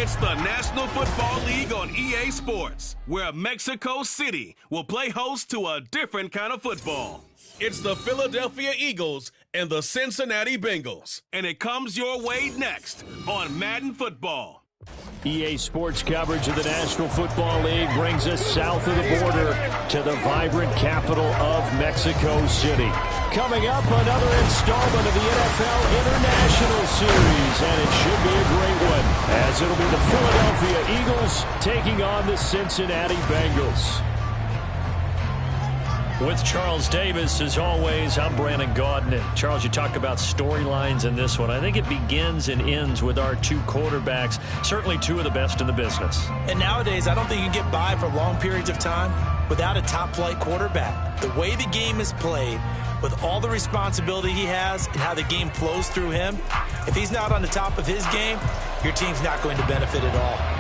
It's the National Football League on EA Sports, where Mexico City will play host to a different kind of football. It's the Philadelphia Eagles and the Cincinnati Bengals, and it comes your way next on Madden Football. EA Sports coverage of the National Football League brings us south of the border to the vibrant capital of Mexico City. Coming up, another installment of the NFL International Series, and it should be a great one, as it'll be the Philadelphia Eagles taking on the Cincinnati Bengals. With Charles Davis, as always, I'm Brandon Gaudin. And Charles, you talk about storylines in this one. I think it begins and ends with our two quarterbacks, certainly two of the best in the business. And nowadays, I don't think you can get by for long periods of time without a top-flight quarterback. The way the game is played, with all the responsibility he has and how the game flows through him, if he's not on the top of his game, your team's not going to benefit at all.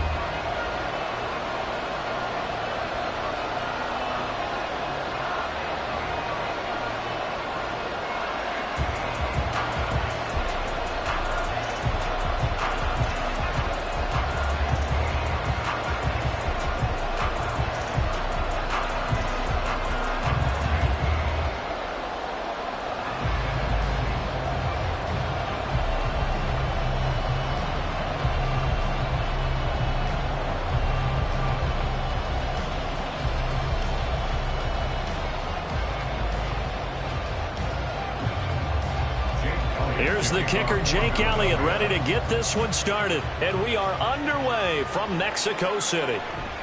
Here's the kicker, Jake Elliott, ready to get this one started. And we are underway from Mexico City.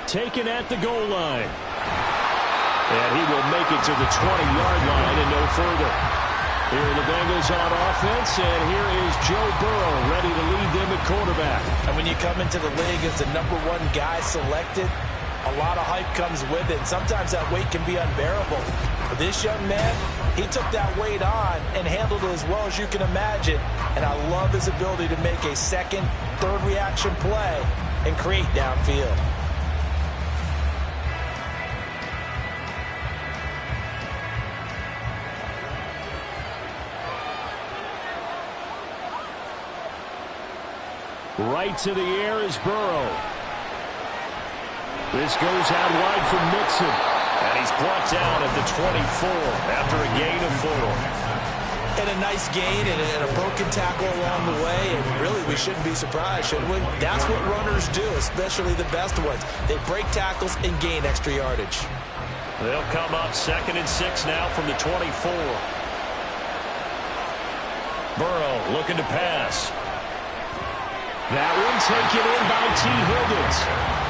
Taken at the goal line. And he will make it to the 20-yard line and no further. Here are the Bengals on offense, and here is Joe Burrow ready to lead them at quarterback. And when you come into the league as the #1 guy selected, a lot of hype comes with it. Sometimes that weight can be unbearable. But this young man, he took that weight on and handled it as well as you can imagine. And I love his ability to make a second, third reaction play and create downfield. Right to the air is Burrow. This goes out wide for Mixon. And he's brought down at the 24 after a gain of 4. And a nice gain and a broken tackle along the way. And really, we shouldn't be surprised, should we? That's what runners do, especially the best ones. They break tackles and gain extra yardage. They'll come up 2nd and 6 now from the 24. Burrow looking to pass. That one taken in by T. Higgins.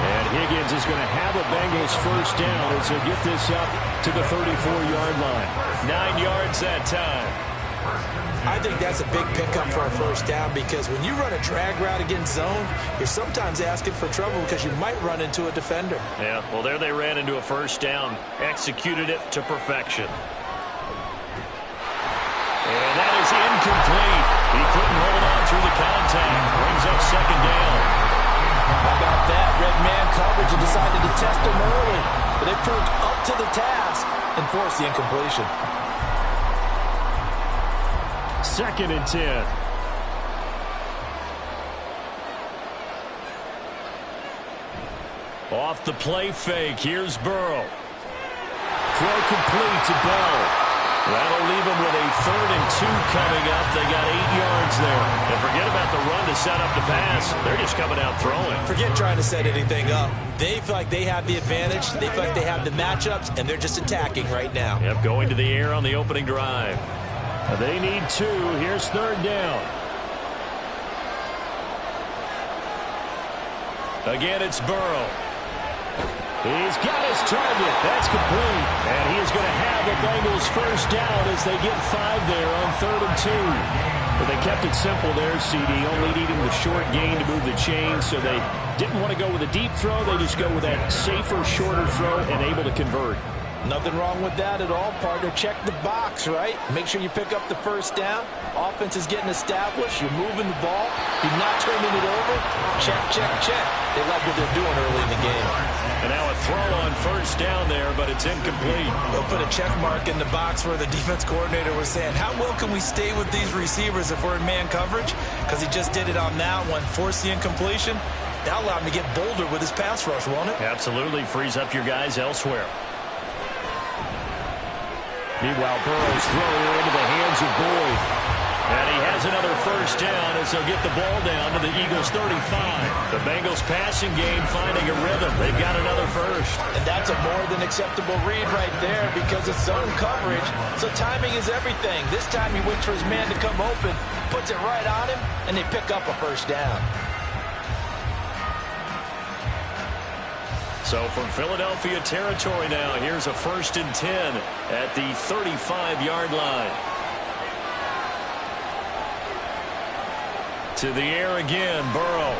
And Higgins is going to have a Bengals first down as he'll get this up to the 34-yard line. 9 yards that time. I think that's a big pickup for a first down because when you run a drag route against zone, you're sometimes asking for trouble because you might run into a defender. Yeah, well, there they ran into a first down. Executed it to perfection. And that is incomplete. He couldn't hold on through the contact. Brings up 2nd down. How about that? Red man coverage and decided to test him early. But they proved up to the task and forced the incompletion. 2nd and 10. Off the play fake. Here's Burrow. Throw complete to Bell. That'll leave them with a 3rd and 2 coming up. They got 8 yards there. And forget about the run to set up the pass. They're just coming out throwing. Forget trying to set anything up. They feel like they have the advantage. They feel like they have the matchups, and they're just attacking right now. Yep, going to the air on the opening drive. They need 2. Here's 3rd down. Again, it's Burrow. He's got his target. That's complete. And he is going to have the Bengals first down as they get 5 there on 3rd and 2. But they kept it simple there, CD, only needing the short gain to move the chain, so they didn't want to go with a deep throw. They just go with that safer, shorter throw and able to convert. Nothing wrong with that at all, partner. Check the box, right? Make sure you pick up the first down. Offense is getting established. You're moving the ball. You're not turning it over. Check, check, check. They like what they're doing early in the game. And now a throw on first down there, but it's incomplete. They'll put a check mark in the box where the defense coordinator was saying, how well can we stay with these receivers if we're in man coverage? Because he just did it on that one. Forced the incompletion. That'll allow him to get bolder with his pass rush, won't it? Absolutely. Frees up your guys elsewhere. Meanwhile, Burrow's throwing into the hands of Boyd. And he has another first down as they'll get the ball down to the Eagles' 35. The Bengals passing game finding a rhythm. They've got another first. And that's a more than acceptable read right there because it's zone coverage. So timing is everything. This time he waits for his man to come open, puts it right on him, and they pick up a first down. So from Philadelphia territory now, here's a 1st and 10 at the 35-yard line. To the air again, Burrow.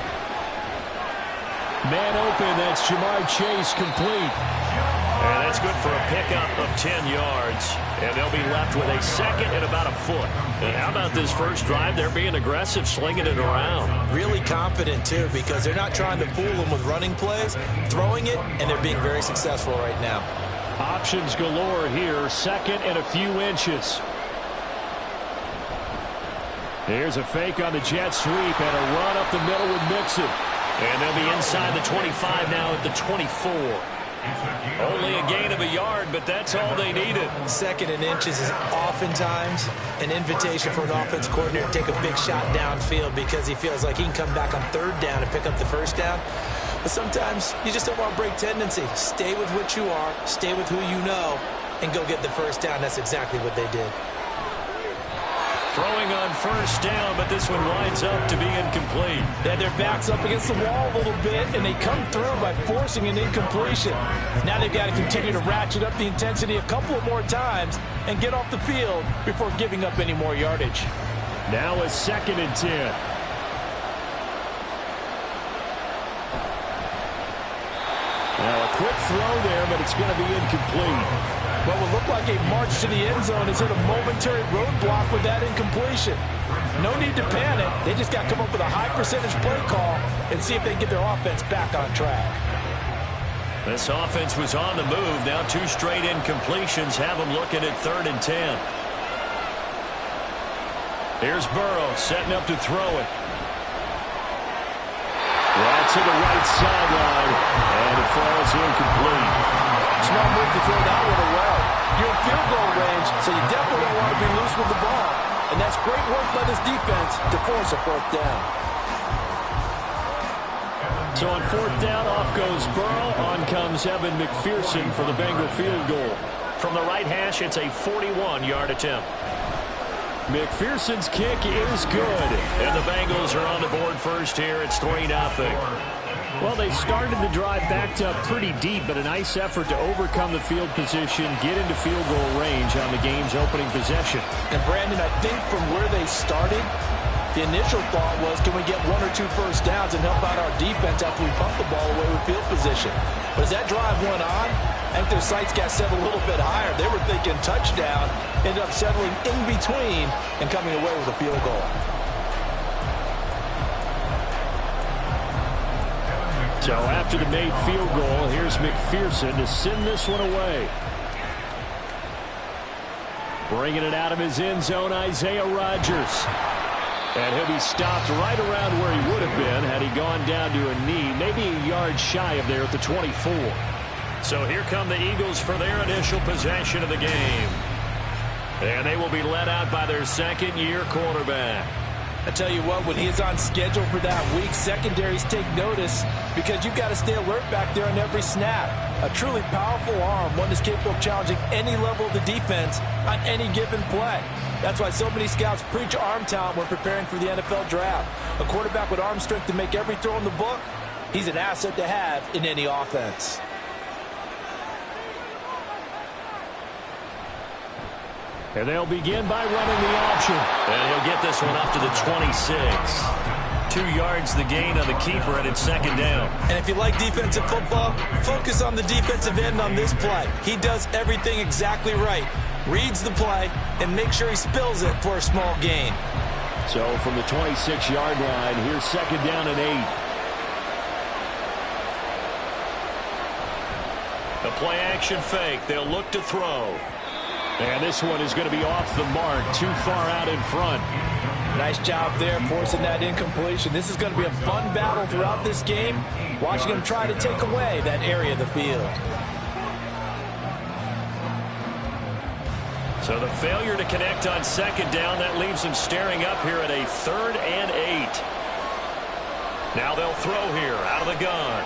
Man open, that's Jamar Chase complete. And that's good for a pickup of 10 yards. And they'll be left with a second and about a foot. And how about this first drive? They're being aggressive, slinging it around. Really confident, too, because they're not trying to fool them with running plays, throwing it, and they're being very successful right now. Options galore here, second and a few inches. Here's a fake on the jet sweep and a run up the middle with Mixon. And they'll be inside the 25 now at the 24. Only a gain of a yard, but that's all they needed. Second and inches is oftentimes an invitation for an offense coordinator to take a big shot downfield because he feels like he can come back on third down and pick up the first down. But sometimes you just don't want to break tendency. Stay with what you are, stay with who you know, and go get the first down. That's exactly what they did. Throwing on first down, but this one winds up to be incomplete. They had their backs up against the wall a little bit, and they come through by forcing an incompletion. Now they've got to continue to ratchet up the intensity a couple of more times and get off the field before giving up any more yardage. Now a 2nd and 10. Now a quick throw there, but it's going to be incomplete. What would look like a march to the end zone has hit a momentary roadblock with that incompletion. No need to panic. They just got to come up with a high percentage play call and see if they can get their offense back on track. This offense was on the move. Now 2 straight incompletions have them looking at 3rd and 10. Here's Burrow setting up to throw it. That's to the right sideline, and it falls incomplete. Smart move to throw that one away. You're in field goal range, so you definitely don't want to be loose with the ball. And that's great work by this defense to force a 4th down. So on 4th down, off goes Burrow. On comes Evan McPherson for the Bengal field goal. From the right hash, it's a 41-yard attempt. McPherson's kick is good. And the Bengals are on the board first here. It's 3-0. Well, they started the drive backed up pretty deep, but a nice effort to overcome the field position, get into field goal range on the game's opening possession. And, Brandon, I think from where they started, the initial thought was, can we get 1 or 2 first downs and help out our defense after we pump the ball away with field position? But as that drive went on, I think their sights got set a little bit higher. They were thinking touchdown, ended up settling in between and coming away with a field goal. So after the made field goal, here's McPherson to send this one away. Bringing it out of his end zone, Isaiah Rodgers. And he'll be stopped right around where he would have been had he gone down to a knee, maybe a yard shy of there at the 24. So here come the Eagles for their initial possession of the game. And they will be led out by their second-year quarterback. I tell you what, when he is on schedule for that week, secondaries take notice because you've got to stay alert back there on every snap. A truly powerful arm, one that's capable of challenging any level of the defense on any given play. That's why so many scouts preach arm talent when preparing for the NFL draft. A quarterback with arm strength to make every throw in the book, he's an asset to have in any offense. And they'll begin by running the option. And he'll get this one up to the 26. 2 yards the gain on the keeper, and it's 2nd down. And if you like defensive football, focus on the defensive end on this play. He does everything exactly right. Reads the play and makes sure he spills it for a small gain. So from the 26-yard line, here's 2nd down and 8. The play action fake. They'll look to throw. And this one is going to be off the mark, too far out in front. Nice job there forcing that incompletion. This is going to be a fun battle throughout this game, watching him try to take away that area of the field. So the failure to connect on second down, that leaves him staring up here at a 3rd and 8. Now they'll throw here out of the gun.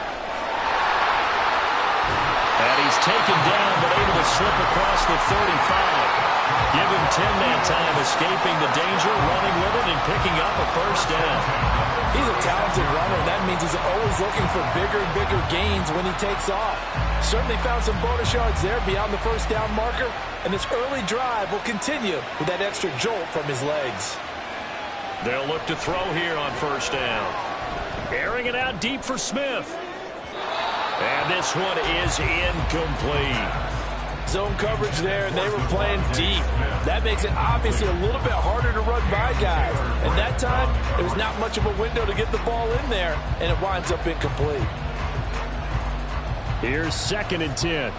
And he's taken down, but able to slip across the 35. Give him 10 that time, escaping the danger, running with it, and picking up a first down. He's a talented runner, and that means he's always looking for bigger and bigger gains when he takes off. Certainly found some bonus yards there beyond the first down marker, and this early drive will continue with that extra jolt from his legs. They'll look to throw here on first down. Airing it out deep for Smith. And this one is incomplete. Zone coverage there, and they were playing deep. That makes it obviously a little bit harder to run by guys. And that time, there was not much of a window to get the ball in there, and it winds up incomplete. Here's 2nd and 10.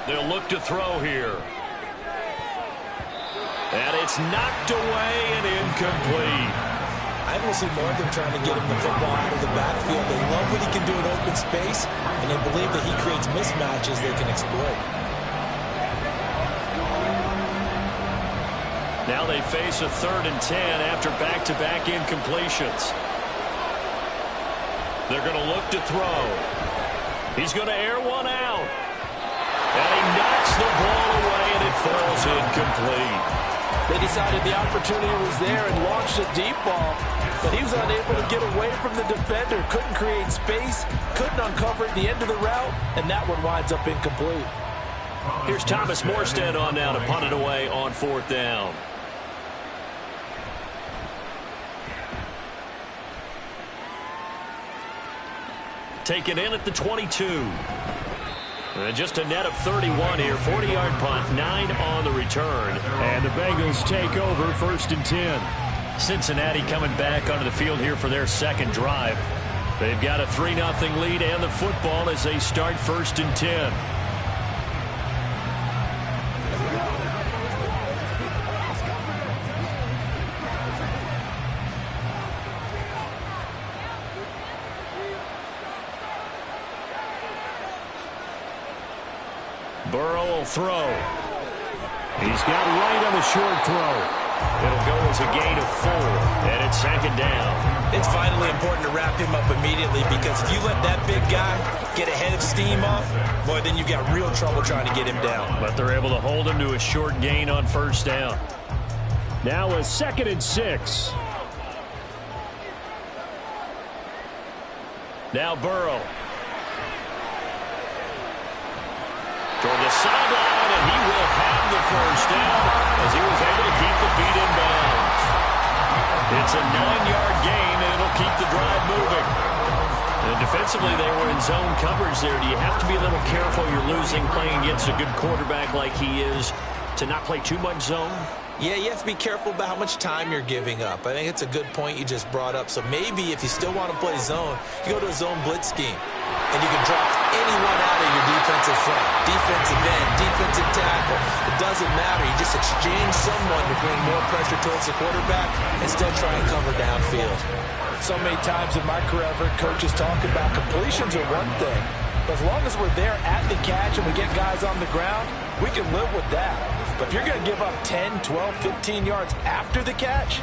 They'll look to throw here. And it's knocked away and incomplete. I will see more of them trying to get him the football out of the backfield. They love what he can do in open space, and they believe that he creates mismatches they can exploit. Now they face a 3rd and 10 after back-to-back incompletions. They're going to look to throw. He's going to air one out. And he knocks the ball away, and it falls incomplete. They decided the opportunity was there and launched a deep ball, but he was unable to get away from the defender, couldn't create space, couldn't uncover at the end of the route, and that one winds up incomplete. Here's Thomas Morstead on now to punt it away on 4th down. Taken in at the 22. Just a net of 31 here. 40-yard punt, 9 on the return. And the Bengals take over 1st and 10. Cincinnati coming back onto the field here for their second drive. They've got a 3-0 lead and the football as they start 1st and 10. Burrow will throw. He's got right on the short throw. It'll go as a gain of 4, and it's 2nd down. It's vitally important to wrap him up immediately, because if you let that big guy get ahead of steam off, boy, then you've got real trouble trying to get him down. But they're able to hold him to a short gain on 1st down. Now a 2nd and 6. Now Burrow. Toward the sideline, and he will have the first down as he was able to keep the feet in bounds. It's a 9-yard gain, and it'll keep the drive moving. And defensively, they were in zone coverage there. Do you have to be a little careful? You're losing playing against a good quarterback like he is to not play too much zone? Yeah, you have to be careful about how much time you're giving up. I think it's a good point you just brought up. So maybe if you still want to play zone, you go to a zone blitz scheme, and you can drop anyone out of your defensive front, defensive end, defensive tackle. It doesn't matter. You just exchange someone to bring more pressure towards the quarterback and still try and cover downfield. So many times in my career, I've heard coaches talk about completions are one thing, but as long as we're there at the catch and we get guys on the ground, we can live with that. But if you're going to give up 10, 12, 15 yards after the catch,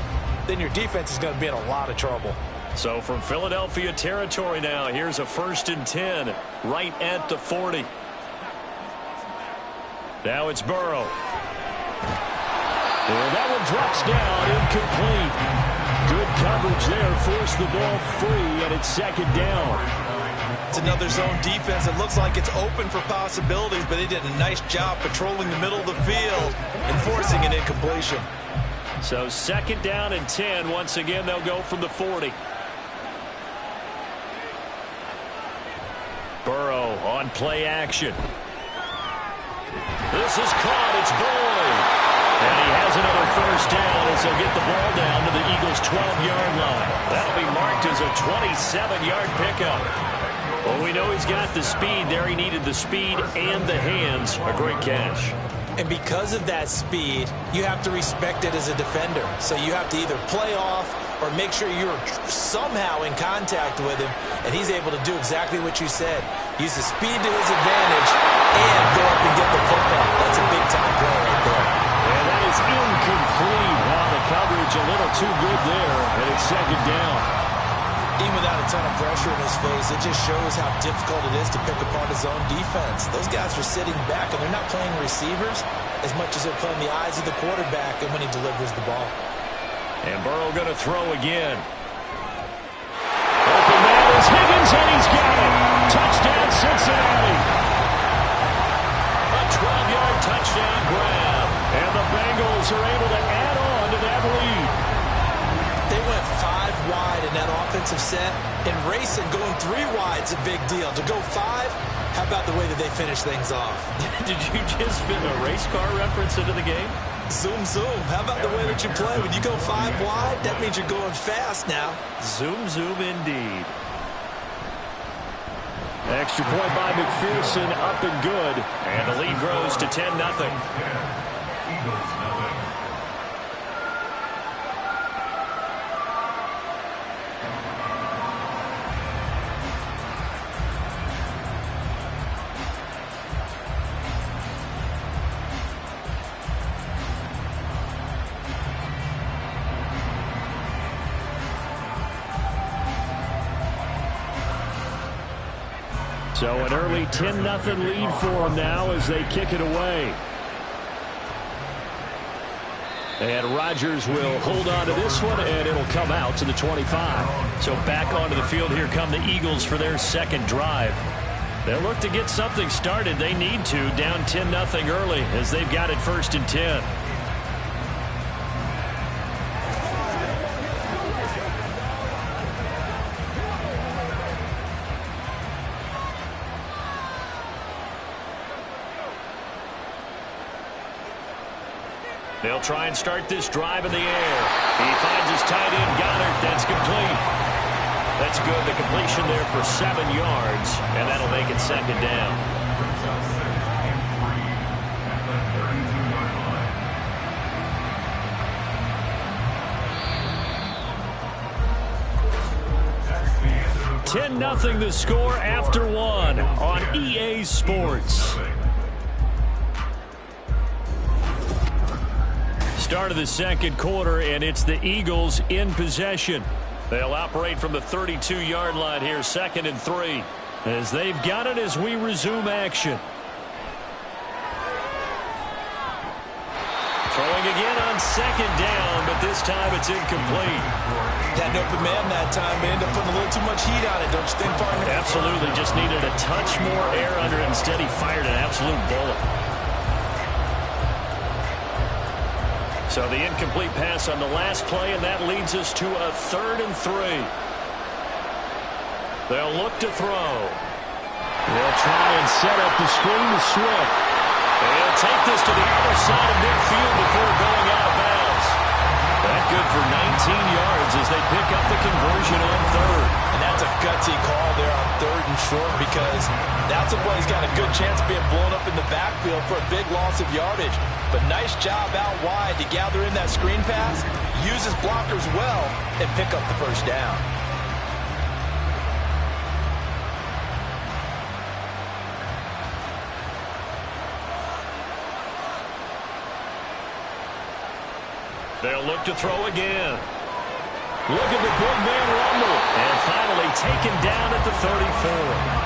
then your defense is going to be in a lot of trouble. So from Philadelphia territory now, here's a 1st and 10 right at the 40. Now it's Burrow. And that one drops down, incomplete. Good coverage there, forced the ball free, and it's 2nd down. It's another zone defense. It looks like it's open for possibilities, but they did a nice job patrolling the middle of the field and forcing an incompletion. So 2nd down and 10. Once again, they'll go from the 40. Burrow on play action. This is caught. It's Boyd. And he has another first down as they'll get the ball down to the Eagles' 12-yard line. That'll be marked as a 27-yard pickup. Well, we know he's got the speed there. He needed the speed and the hands. A great catch. And because of that speed, you have to respect it as a defender. So you have to either play off or make sure you're somehow in contact with him, and he's able to do exactly what you said. Use the speed to his advantage and go up and get the football. That's a big-time play right there. And that is incomplete. Wow, the coverage a little too good there, and it's second down. Even without a ton of pressure in his face, it just shows how difficult it is to pick apart his own defense. Those guys are sitting back, and they're not playing receivers as much as they're playing the eyes of the quarterback and when he delivers the ball. And Burrow going to throw again. Open man is Higgins, and he's got it. Touchdown, Cincinnati. A 12-yard touchdown grab. And the Bengals are able to add on to that lead. They went 5 wide in that offensive set. And racing, going 3 wide is a big deal. To go 5, how about the way that they finish things off? Did you just fit a race car reference into the game? Zoom, zoom. How about the way that you play? When you go 5 wide, that means you're going fast now. Zoom, zoom indeed. Extra point by McPherson, up and good. And the lead grows to 10-0. So an early 10-0 lead for them now as they kick it away. And Rodgers will hold on to this one, and it'll come out to the 25. So back onto the field, here come the Eagles for their second drive. They'll look to get something started. They need to, down 10-0 early as they've got it 1st and 10. They'll try and start this drive in the air. He finds his tight end, Goddard. That's complete. That's good. The completion there for 7 yards, and that'll make it 2nd down. $10-0 the score after 1 on EA Sports. Start of the second quarter, and it's the Eagles in possession. They'll operate from the 32-yard line here, 2nd and 3, as they've got it as we resume action. Throwing again on 2nd down, but this time it's incomplete. That open man that time, they ended up putting a little too much heat on it, don't you think, partner? Absolutely, just needed a touch more air under it. Instead, he fired an absolute bullet. So the incomplete pass on the last play, and that leads us to a 3rd and 3. They'll look to throw. They'll try and set up the screen to Swift. They'll take this to the other side of midfield before going out of bounds. That good for 19 yards as they pick up the conversion on 3rd. And that's a gutsy call there on 3rd and short, because that's a play he's got a good chance of being blown up in the backfield for a big loss of yardage. But nice job out wide to gather in that screen pass, use his blockers well, and pick up the 1st down. They'll look to throw again. Look at the big man rumble. And finally taken down at the 34.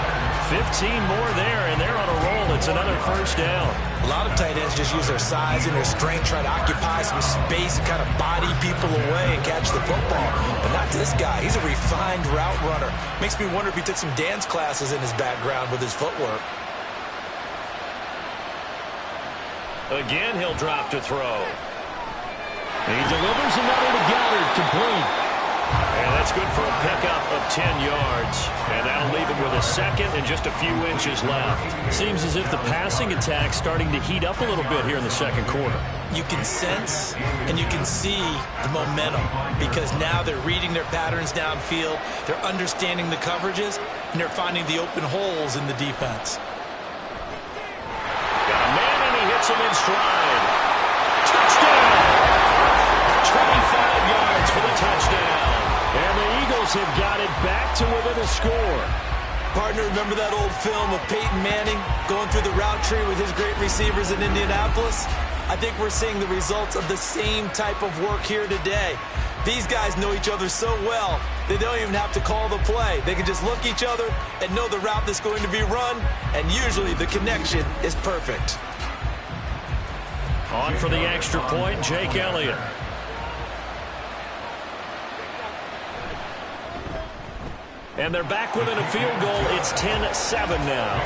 15 more there, and they're on a roll. It's another 1st down. A lot of tight ends just use their size and their strength, try to occupy some space and kind of body people away and catch the football. But not this guy. He's a refined route runner. Makes me wonder if he took some dance classes in his background with his footwork. Again, he'll drop to throw. He delivers another to Goddard, complete. And that's good for a pickup of 10 yards. And that'll leave him with a 2nd and just a few inches left. Seems as if the passing attack's starting to heat up a little bit here in the 2nd quarter. You can sense and you can see the momentum, because now they're reading their patterns downfield, they're understanding the coverages, and they're finding the open holes in the defense. Got a man, and he hits him in stride. have got it back to within a score. Partner, remember that old film of Peyton Manning going through the route tree with his great receivers in Indianapolis? I think we're seeing the results of the same type of work here today. These guys know each other so well, they don't even have to call the play. They can just look each other and know the route that's going to be run, and usually the connection is perfect. On for the extra point, Jake Elliott. And they're back within a field goal. It's 10-7 now.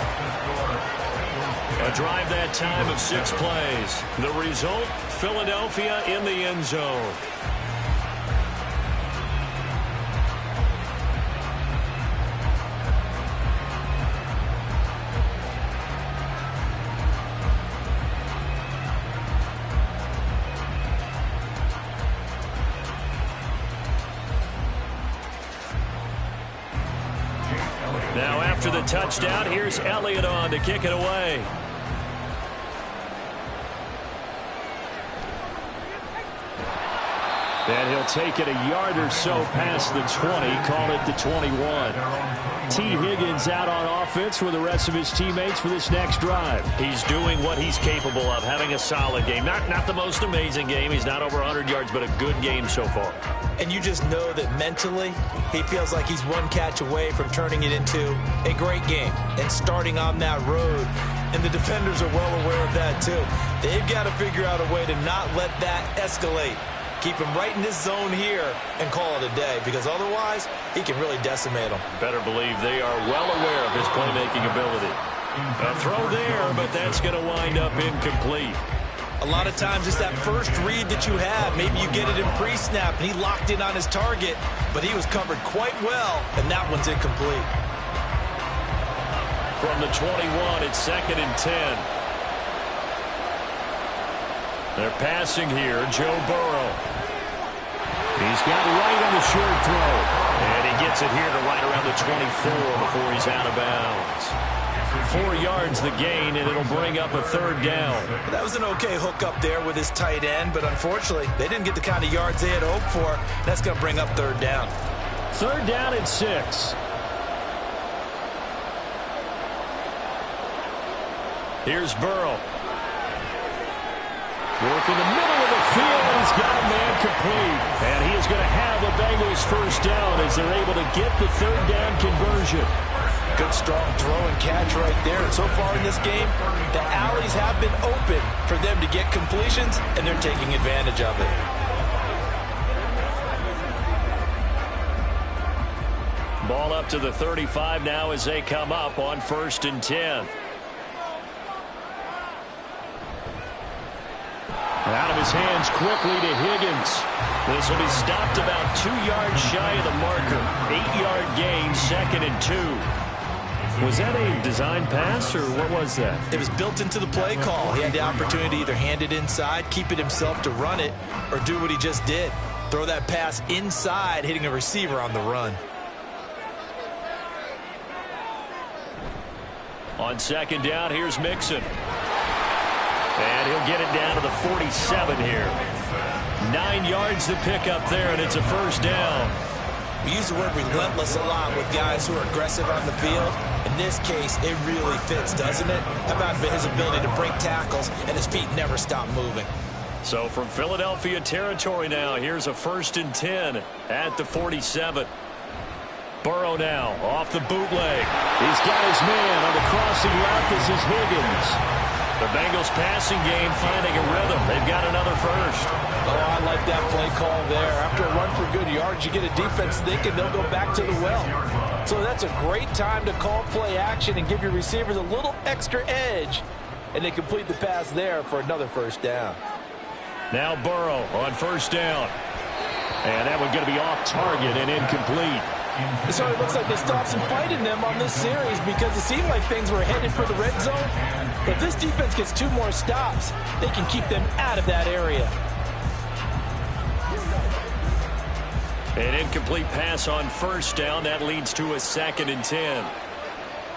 A drive that time of 6 plays. The result, Philadelphia in the end zone. Now after the touchdown, here's Elliott on to kick it away. And he'll take it a yard or so past the 20, call it the 21. T. Higgins out on offense with the rest of his teammates for this next drive. He's doing what he's capable of, having a solid game. Not the most amazing game. He's not over 100 yards, but a good game so far. And you just know that mentally, he feels like he's one catch away from turning it into a great game and starting on that road. And the defenders are well aware of that, too. They've got to figure out a way to not let that escalate. Keep him right in this zone here and call it a day, because otherwise he can really decimate them. Better believe they are well aware of his playmaking ability. A throw there, but that's going to wind up incomplete. A lot of times it's that first read that you have. Maybe you get it in pre-snap, and he locked in on his target, but he was covered quite well, and that one's incomplete. From the 21, it's 2nd and 10. They're passing here, Joe Burrow. He's got right on the short throw. And he gets it here to right around the 24 before he's out of bounds. 4 yards the gain, and it'll bring up a 3rd down. That was an okay hook up there with his tight end, but unfortunately, they didn't get the kind of yards they had hoped for. That's going to bring up 3rd down. 3rd down and 6. Here's Burrow. Working the middle of the field, and he's got a man complete. And he is going to have a Bengals first down as they're able to get the 3rd down conversion. Good, strong throw and catch right there. And so far in this game, the alleys have been open for them to get completions, and they're taking advantage of it. Ball up to the 35 now as they come up on 1st and 10. Out of his hands quickly to Higgins. This will be stopped about 2 yards shy of the marker. 8-yard gain, 2nd and 2. Was that a design pass, or what was that? It was built into the play call. He had the opportunity to either hand it inside, keep it himself to run it, or do what he just did. Throw that pass inside, hitting a receiver on the run. On 2nd down, here's Mixon. And he'll get it down to the 47 here. 9 yards to pick up there, and it's a 1st down. We use the word relentless a lot with guys who are aggressive on the field. In this case, it really fits, doesn't it? How about his ability to break tackles and his feet never stop moving? So from Philadelphia territory now, here's a 1st and 10 at the 47. Burrow now off the bootleg. He's got his man on the crossing route. This is Higgins. The Bengals passing game finding a rhythm. They've got another first. Oh, I like that play call there. After a run for good yards, you get a defense thinking they'll go back to the well. So that's a great time to call play action and give your receivers a little extra edge. And they complete the pass there for another 1st down. Now Burrow on 1st down. And that one's going to be off target and incomplete. So it looks like they stopped some fight in them on this series because it seemed like things were headed for the red zone. But if this defense gets 2 more stops, they can keep them out of that area. An incomplete pass on 1st down. That leads to a 2nd and 10.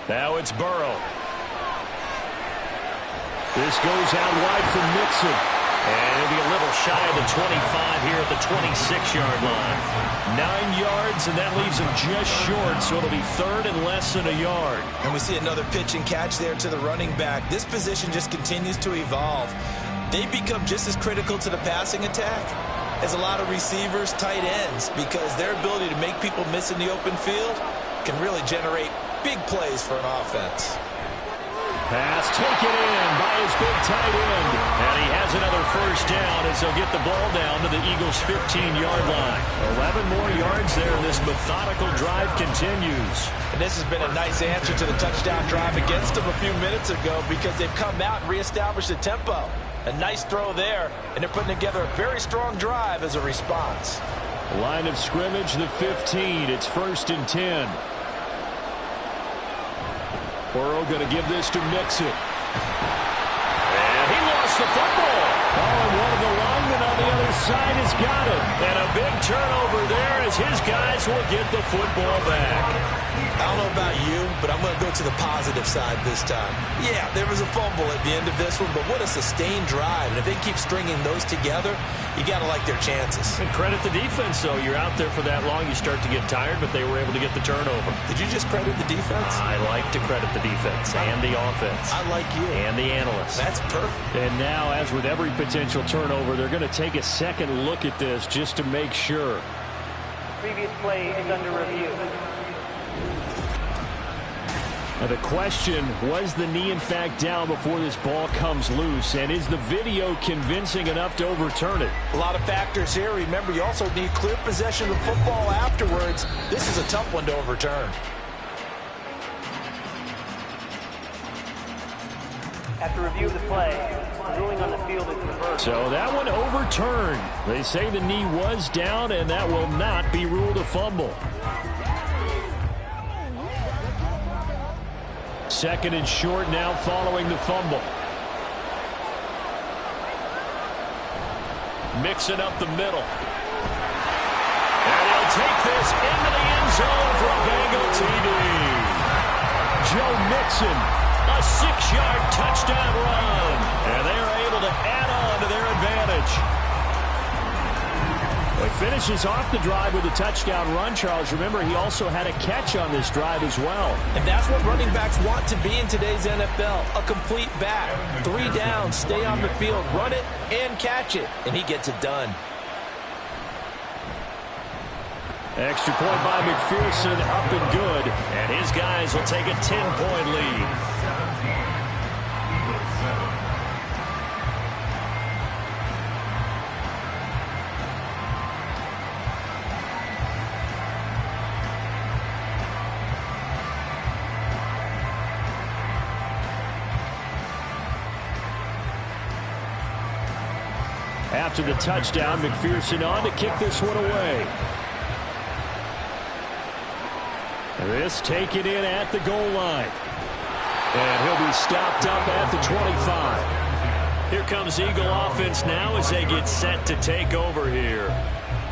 Now it's Burrow. This goes out wide for Mixon. And it'll be a little shy of the 25 here at the 26-yard line. 9 yards, and that leaves him just short, so it'll be third and less than a yard. And we see another pitch and catch there to the running back. This position just continues to evolve. They become just as critical to the passing attack as a lot of receivers, tight ends, because their ability to make people miss in the open field can really generate big plays for an offense. Pass taken in by his big tight end. And he has another first down as he'll get the ball down to the Eagles' 15-yard line. 11 more yards there. This methodical drive continues. And this has been a nice answer to the touchdown drive against them a few minutes ago because they've come out and reestablished the tempo. A nice throw there, and they're putting together a very strong drive as a response. Line of scrimmage, the 15. It's 1st and 10. Burrow going to give this to Mixon. And he lost the football. Oh, and one of the linemen on the other side has got it. And a big turnover there as his guys will get the football back. I don't know about you, but I'm going to go to the positive side this time. Yeah, there was a fumble at the end of this one, but what a sustained drive. And if they keep stringing those together, you got to like their chances. And credit the defense, though. You're out there for that long, you start to get tired, but they were able to get the turnover. Did you just credit the defense? I like to credit the defense and the offense. I like you. And the analysts. That's perfect. And now, as with every potential turnover, they're going to take a second look at this just to make sure. Previous play is under review. Now the question, was the knee in fact down before this ball comes loose? And is the video convincing enough to overturn it? A lot of factors here. Remember, you also need clear possession of football afterwards. This is a tough one to overturn. After review of the play, the ruling on the field is reversed. So that one overturned. They say the knee was down, and that will not be ruled a fumble. 2nd and short now following the fumble. Mixing up the middle. And he'll take this into the end zone for a Bengal TD. Joe Mixon, a 6-yard touchdown run. And they are able to add on to their advantage. He finishes off the drive with a touchdown run, Charles. Remember, he also had a catch on this drive as well. And that's what running backs want to be in today's NFL, a complete back. 3 downs, stay on the field, run it, and catch it. And he gets it done. Extra point by McPherson, up and good. And his guys will take a 10-point lead. After the touchdown, McPherson on to kick this one away. This taken in at the goal line. And he'll be stopped up at the 25. Here comes Eagle offense now as they get set to take over here.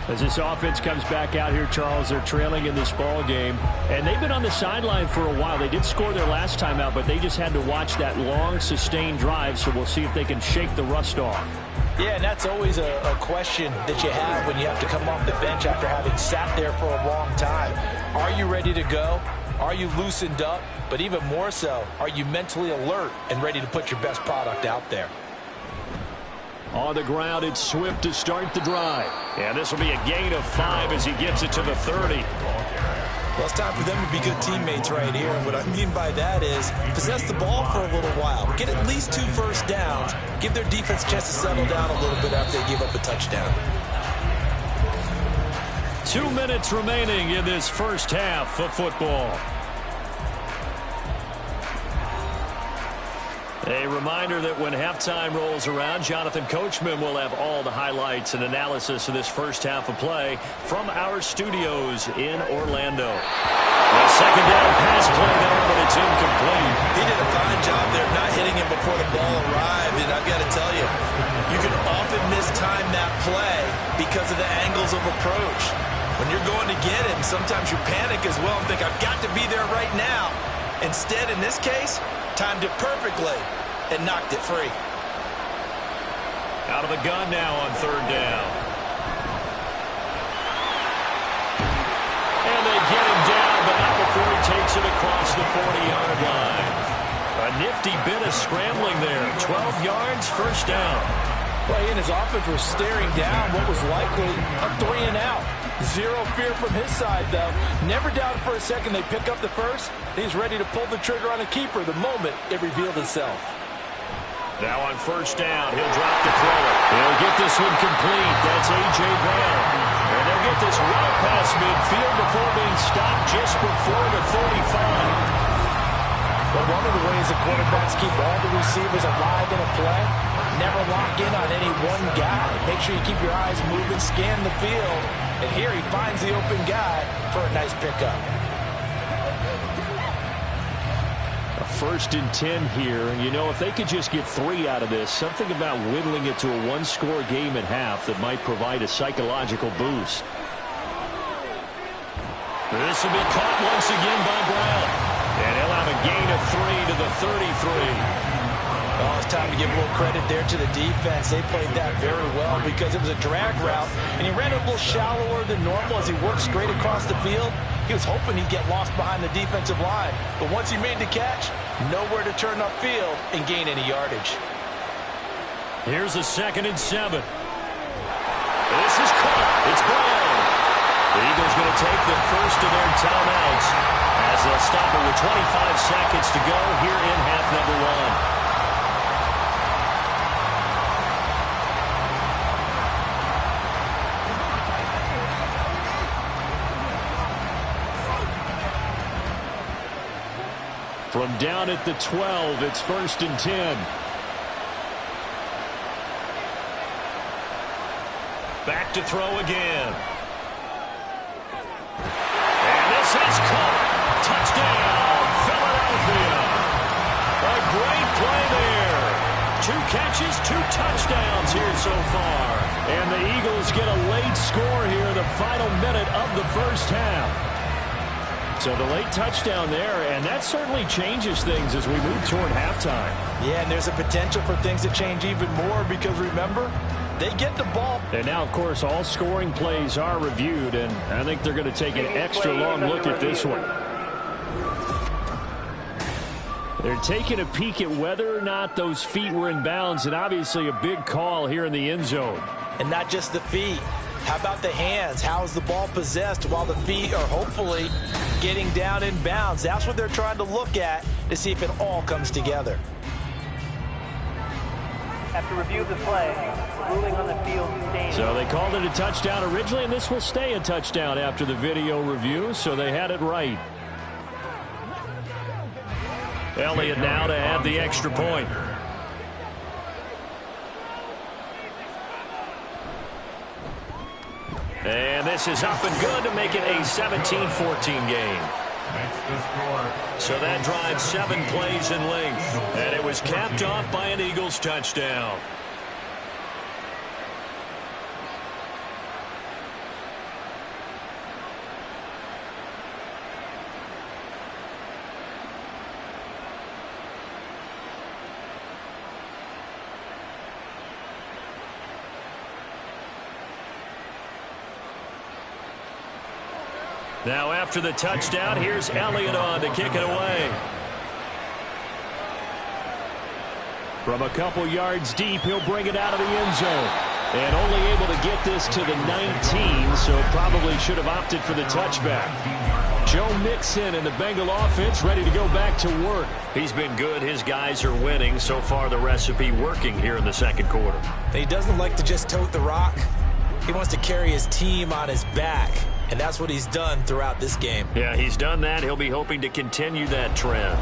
As this offense comes back out here, Charles, they're trailing in this ball game. And they've been on the sideline for a while. They did score their last time out, but they just had to watch that long, sustained drive. So we'll see if they can shake the rust off. Yeah, and that's always a question that you have when you have to come off the bench after having sat there for a long time. Are you ready to go? Are you loosened up? But even more so, are you mentally alert and ready to put your best product out there? On the ground, it's Swift to start the drive. And this will be a gain of 5 as he gets it to the 30. Well, it's time for them to be good teammates right here. And what I mean by that is possess the ball for a little while. Get at least 2 first downs. Give their defense a chance to settle down a little bit after they give up a touchdown. 2 minutes remaining in this first half of football. A reminder that when halftime rolls around, Jonathan Coachman will have all the highlights and analysis of this first half of play from our studios in Orlando. A second down pass play there, but it's incomplete. He did a fine job there not hitting him before the ball arrived, and I've got to tell you, you can often mistime that play because of the angles of approach. When you're going to get him, sometimes you panic as well and think, I've got to be there right now. Instead, in this case, timed it perfectly and knocked it free. Out of the gun now on third down. And they get him down, but not before he takes it across the 40-yard line. A nifty bit of scrambling there. 12 yards, first down. Well, he and his offense were staring down what was likely a 3-and-out. Zero fear from his side, though. Never doubted for a second they pick up the first. He's ready to pull the trigger on a keeper the moment it revealed itself. Now on first down, he'll drop the throw. He'll get this one complete. That's A.J. Brown. And they'll get this well past midfield before being stopped just before the 35. Well, one of the ways the quarterbacks keep all the receivers alive in a play, never lock in on any one guy. Make sure you keep your eyes moving, scan the field. And here he finds the open guy for a nice pickup. A 1st and 10 here, and you know, if they could just get 3 out of this, something about whittling it to a one-score game at half that might provide a psychological boost. This will be caught once again by Brown. And he'll have a gain of 3 to the 33. Well, it's time to give a little credit there to the defense. They played that very well because it was a drag route, and he ran it a little shallower than normal as he worked straight across the field. He was hoping he'd get lost behind the defensive line. But once he made the catch, nowhere to turn upfield and gain any yardage. Here's a 2nd and 7. This is caught. It's Brown. The Eagles going to take the first of their timeouts as they'll stop it with 25 seconds to go here in half number 1. From down at the 12, it's 1st and 10. Back to throw again. And this is caught. Touchdown, Philadelphia. A great play there. 2 catches, 2 touchdowns here so far. And the Eagles get a late score here in the final minute of the first half. So the late touchdown there, and that certainly changes things as we move toward halftime. Yeah, and there's a potential for things to change even more because, remember, they get the ball. And now, of course, all scoring plays are reviewed, and I think they're going to take an extra long look at this one. They're taking a peek at whether or not those feet were in bounds, and obviously a big call here in the end zone. And not just the feet. How about the hands? How is the ball possessed while the feet are hopefully getting down in bounds? That's what they're trying to look at to see if it all comes together. After review of the play, ruling on the field stands. So they called it a touchdown originally, and this will stay a touchdown after the video review, so they had it right. Elliott now to add the extra point. And this is up and good to make it a 17-14 game. So that drives 7 plays in length. And it was capped off by an Eagles touchdown. Now after the touchdown, here's Elliott on to kick it away. From a couple yards deep, he'll bring it out of the end zone. And only able to get this to the 19, so probably should have opted for the touchback. Joe Mixon and the Bengal offense ready to go back to work. He's been good. His guys are winning. So far, the recipe working here in the second quarter. He doesn't like to just tote the rock. He wants to carry his team on his back. And that's what he's done throughout this game. Yeah, he's done that. He'll be hoping to continue that trend.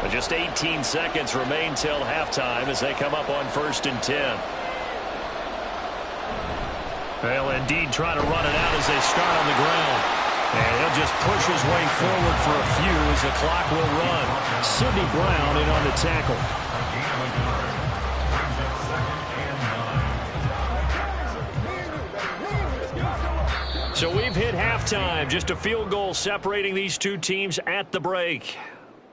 But just 18 seconds remain till halftime as they come up on 1st and 10. They'll indeed try to run it out as they start on the ground. And he'll just push his way forward for a few as the clock will run. Sidney Brown in on the tackle. So we've hit halftime. Just a field goal separating these two teams at the break.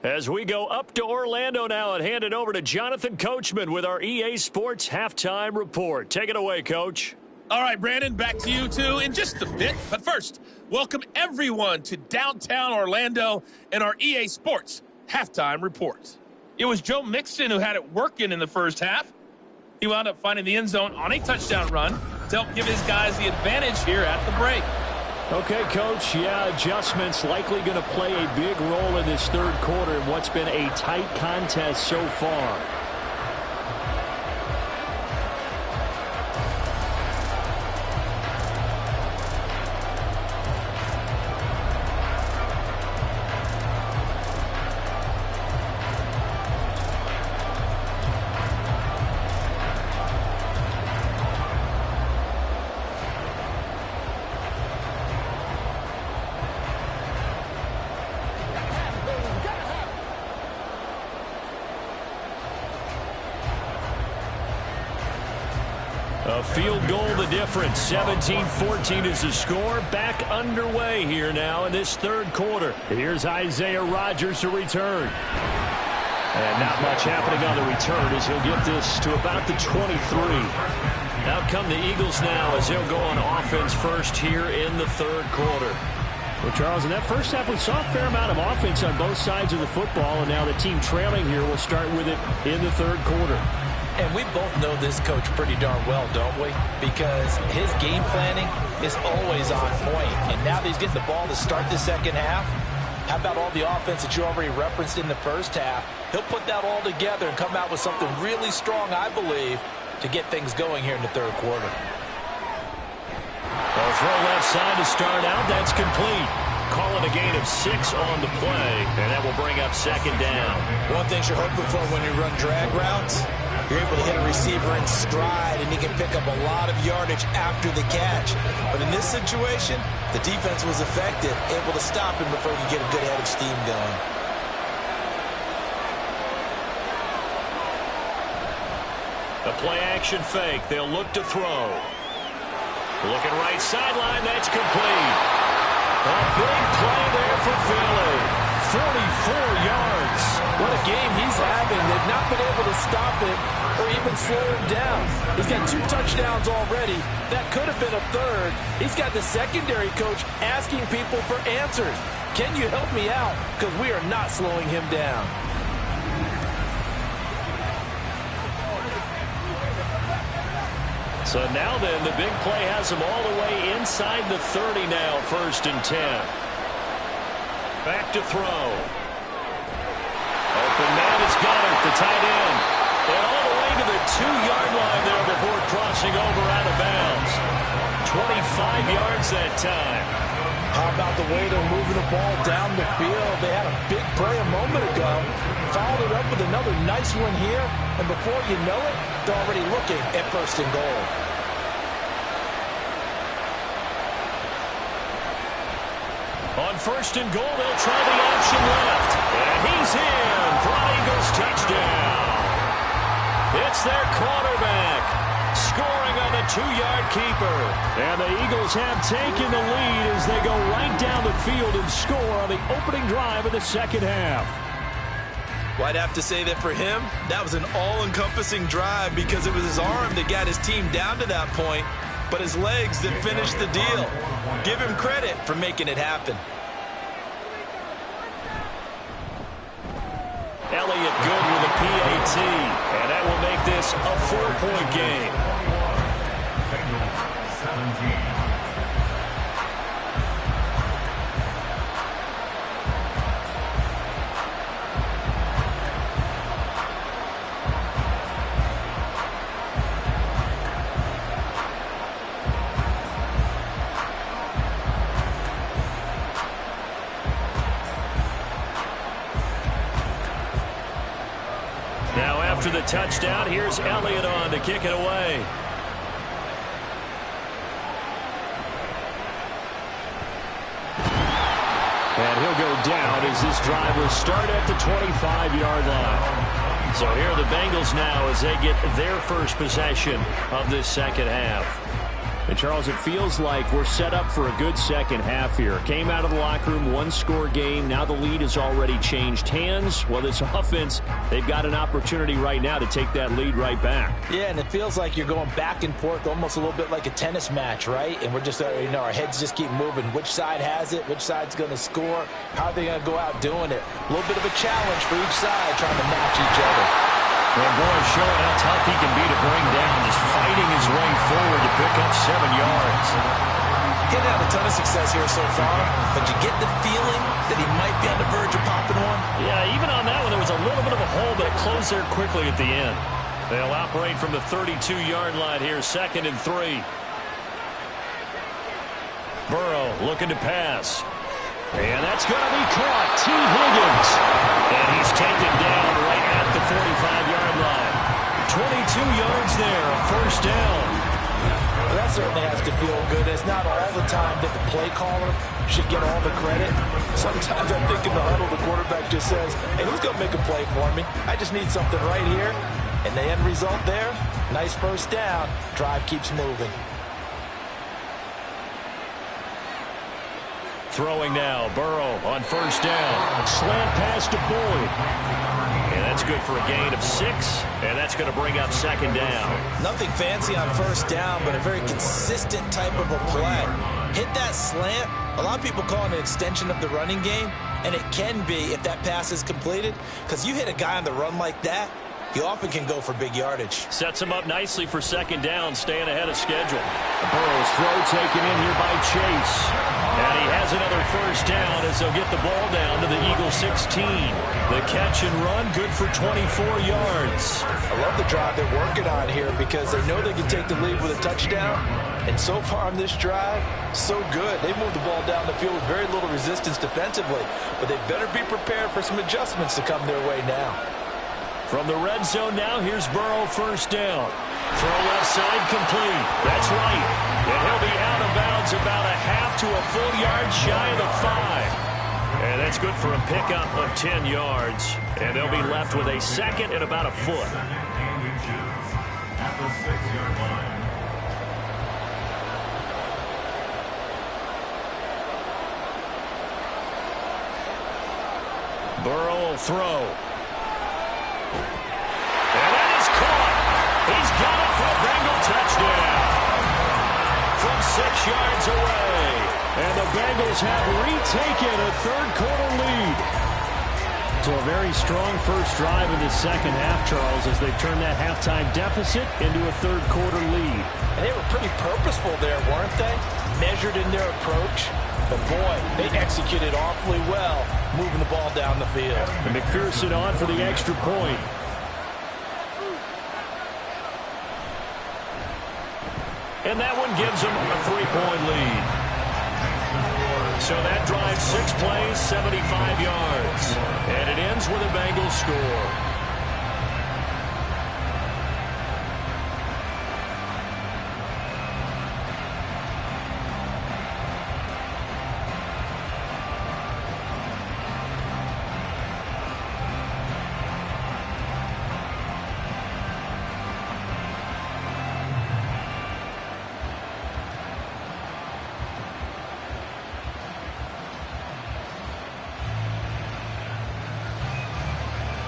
As we go up to Orlando now and hand it over to Jonathan Coachman with our EA Sports Halftime Report. Take it away, Coach. All right, Brandon, back to you two in just a bit. But first, welcome everyone to downtown Orlando and our EA Sports Halftime Report. It was Joe Mixon who had it working in the first half. He wound up finding the end zone on a touchdown run to help give his guys the advantage here at the break. Okay, Coach, adjustments likely going to play a big role in this third quarter in what's been a tight contest so far. A field goal the difference. 17-14 is the score. Back underway here now in this third quarter. Here's Isaiah Rodgers to return. And not much happening on the return as he'll get this to about the 23. Out come the Eagles now as they'll go on offense first here in the third quarter. Well, Charles, in that first half, we saw a fair amount of offense on both sides of the football, and now the team trailing here will start with it in the third quarter. And we both know this coach pretty darn well, don't we? Because his game planning is always on point. And now that he's getting the ball to start the second half, how about all the offense that you already referenced in the first half? He'll put that all together and come out with something really strong, I believe, to get things going here in the third quarter. Well, throw left side to start out. That's complete. Calling a gain of 6 on the play, and that will bring up second down. One thing you're hoping for when you run drag routes, you're able to hit a receiver in stride, and he can pick up a lot of yardage after the catch. But in this situation, the defense was effective, able to stop him before he could get a good head of steam going. The play-action fake. They'll look to throw. Looking right sideline. That's complete. A big play there for Philly. 44 yards. What a game he's having. They've not been able to stop him or even slow him down. He's got 2 touchdowns already. That could have been a third. He's got the secondary coach asking people for answers. Can you help me out? Because we are not slowing him down. So now then, the big play has him all the way inside the 30 now, 1st and 10. Back to throw. Open man has got it, the tight end. And all the way to the 2-yard line there before crossing over out of bounds. 25 yards that time. How about the way they're moving the ball down the field? They had a big play a moment ago. Followed it up with another nice one here. And before you know it, they're already looking at 1st and goal. On 1st and goal, they'll try the option left. And he's in for an Eagles touchdown. It's their quarterback scoring on the 2-yard keeper. And the Eagles have taken the lead as they go right down the field and score on the opening drive of the second half. Well, I'd have to say that for him, that was an all-encompassing drive because it was his arm that got his team down to that point, but his legs that finished the deal. Give him credit for making it happen. Elliott good with a PAT, and that will make this a 4-point game. Bengals 17. Now after the touchdown, here's Elliott on to kick it away. And he'll go down as this drive will start at the 25-yard line. So here are the Bengals now as they get their first possession of this second half. And, Charles, it feels like we're set up for a good second half here. Came out of the locker room, one-score game. Now the lead has already changed hands. Well, this offense, they've got an opportunity right now to take that lead right back. Yeah, and it feels like you're going back and forth almost a little bit like a tennis match, right? And we're just, our heads just keep moving. Which side has it? Which side's going to score? How are they going to go out doing it? A little bit of a challenge for each side trying to match each other. Well, boy, showing how tough he can be to bring down, just fighting his way forward to pick up 7 yards. Getting out a ton of success here so far, but you get the feeling that he might be on the verge of popping one. Yeah, even on that one, there was a little bit of a hole, but it closed there quickly at the end. They'll operate from the 32-yard line here, 2nd and 3. Burrow looking to pass. And that's going to be caught. T. Higgins. And he's taken down right at the 45-yard line. 22 yards there, a first down. Well, that certainly has to feel good. It's not all the time that the play caller should get all the credit. Sometimes I think in the huddle, the quarterback just says, hey, who's going to make a play for me? I just need something right here. And the end result there, nice first down. Drive keeps moving. Throwing now, Burrow on first down. Slant pass to Boyd. And that's good for a gain of 6, and that's going to bring up 2nd down. Nothing fancy on first down, but a very consistent type of a play. Hit that slant. A lot of people call it an extension of the running game, and it can be if that pass is completed, because you hit a guy on the run like that, he often can go for big yardage. Sets him up nicely for 2nd down, staying ahead of schedule. Burrow's throw taken in here by Chase. And he has another first down as they'll get the ball down to the Eagles 16. The catch and run, good for 24 yards. I love the drive they're working on here because they know they can take the lead with a touchdown. And so far on this drive, so good. They moved the ball down the field with very little resistance defensively. But they better be prepared for some adjustments to come their way now. From the red zone now, here's Burrow first down. Throw left side complete. That's right. And he'll be out of bounds about a half to a full yard shy of the 5. And that's good for a pickup of 10 yards. And they'll be left with a 2nd and about a foot. Burrow will throw. And that is caught. He's got it for a Bengal touchdown. From 6 yards away. And the Bengals have retaken a third-quarter lead. So a very strong first drive in the second half, Charles, as they turn that halftime deficit into a third-quarter lead. And they were pretty purposeful there, weren't they? Measured in their approach. But, boy, they executed awfully well, moving the ball down the field. And McPherson on for the extra point. And that one gives them a 3-point lead. So that drives 6 plays, 75 yards. And it ends with a Bengals score.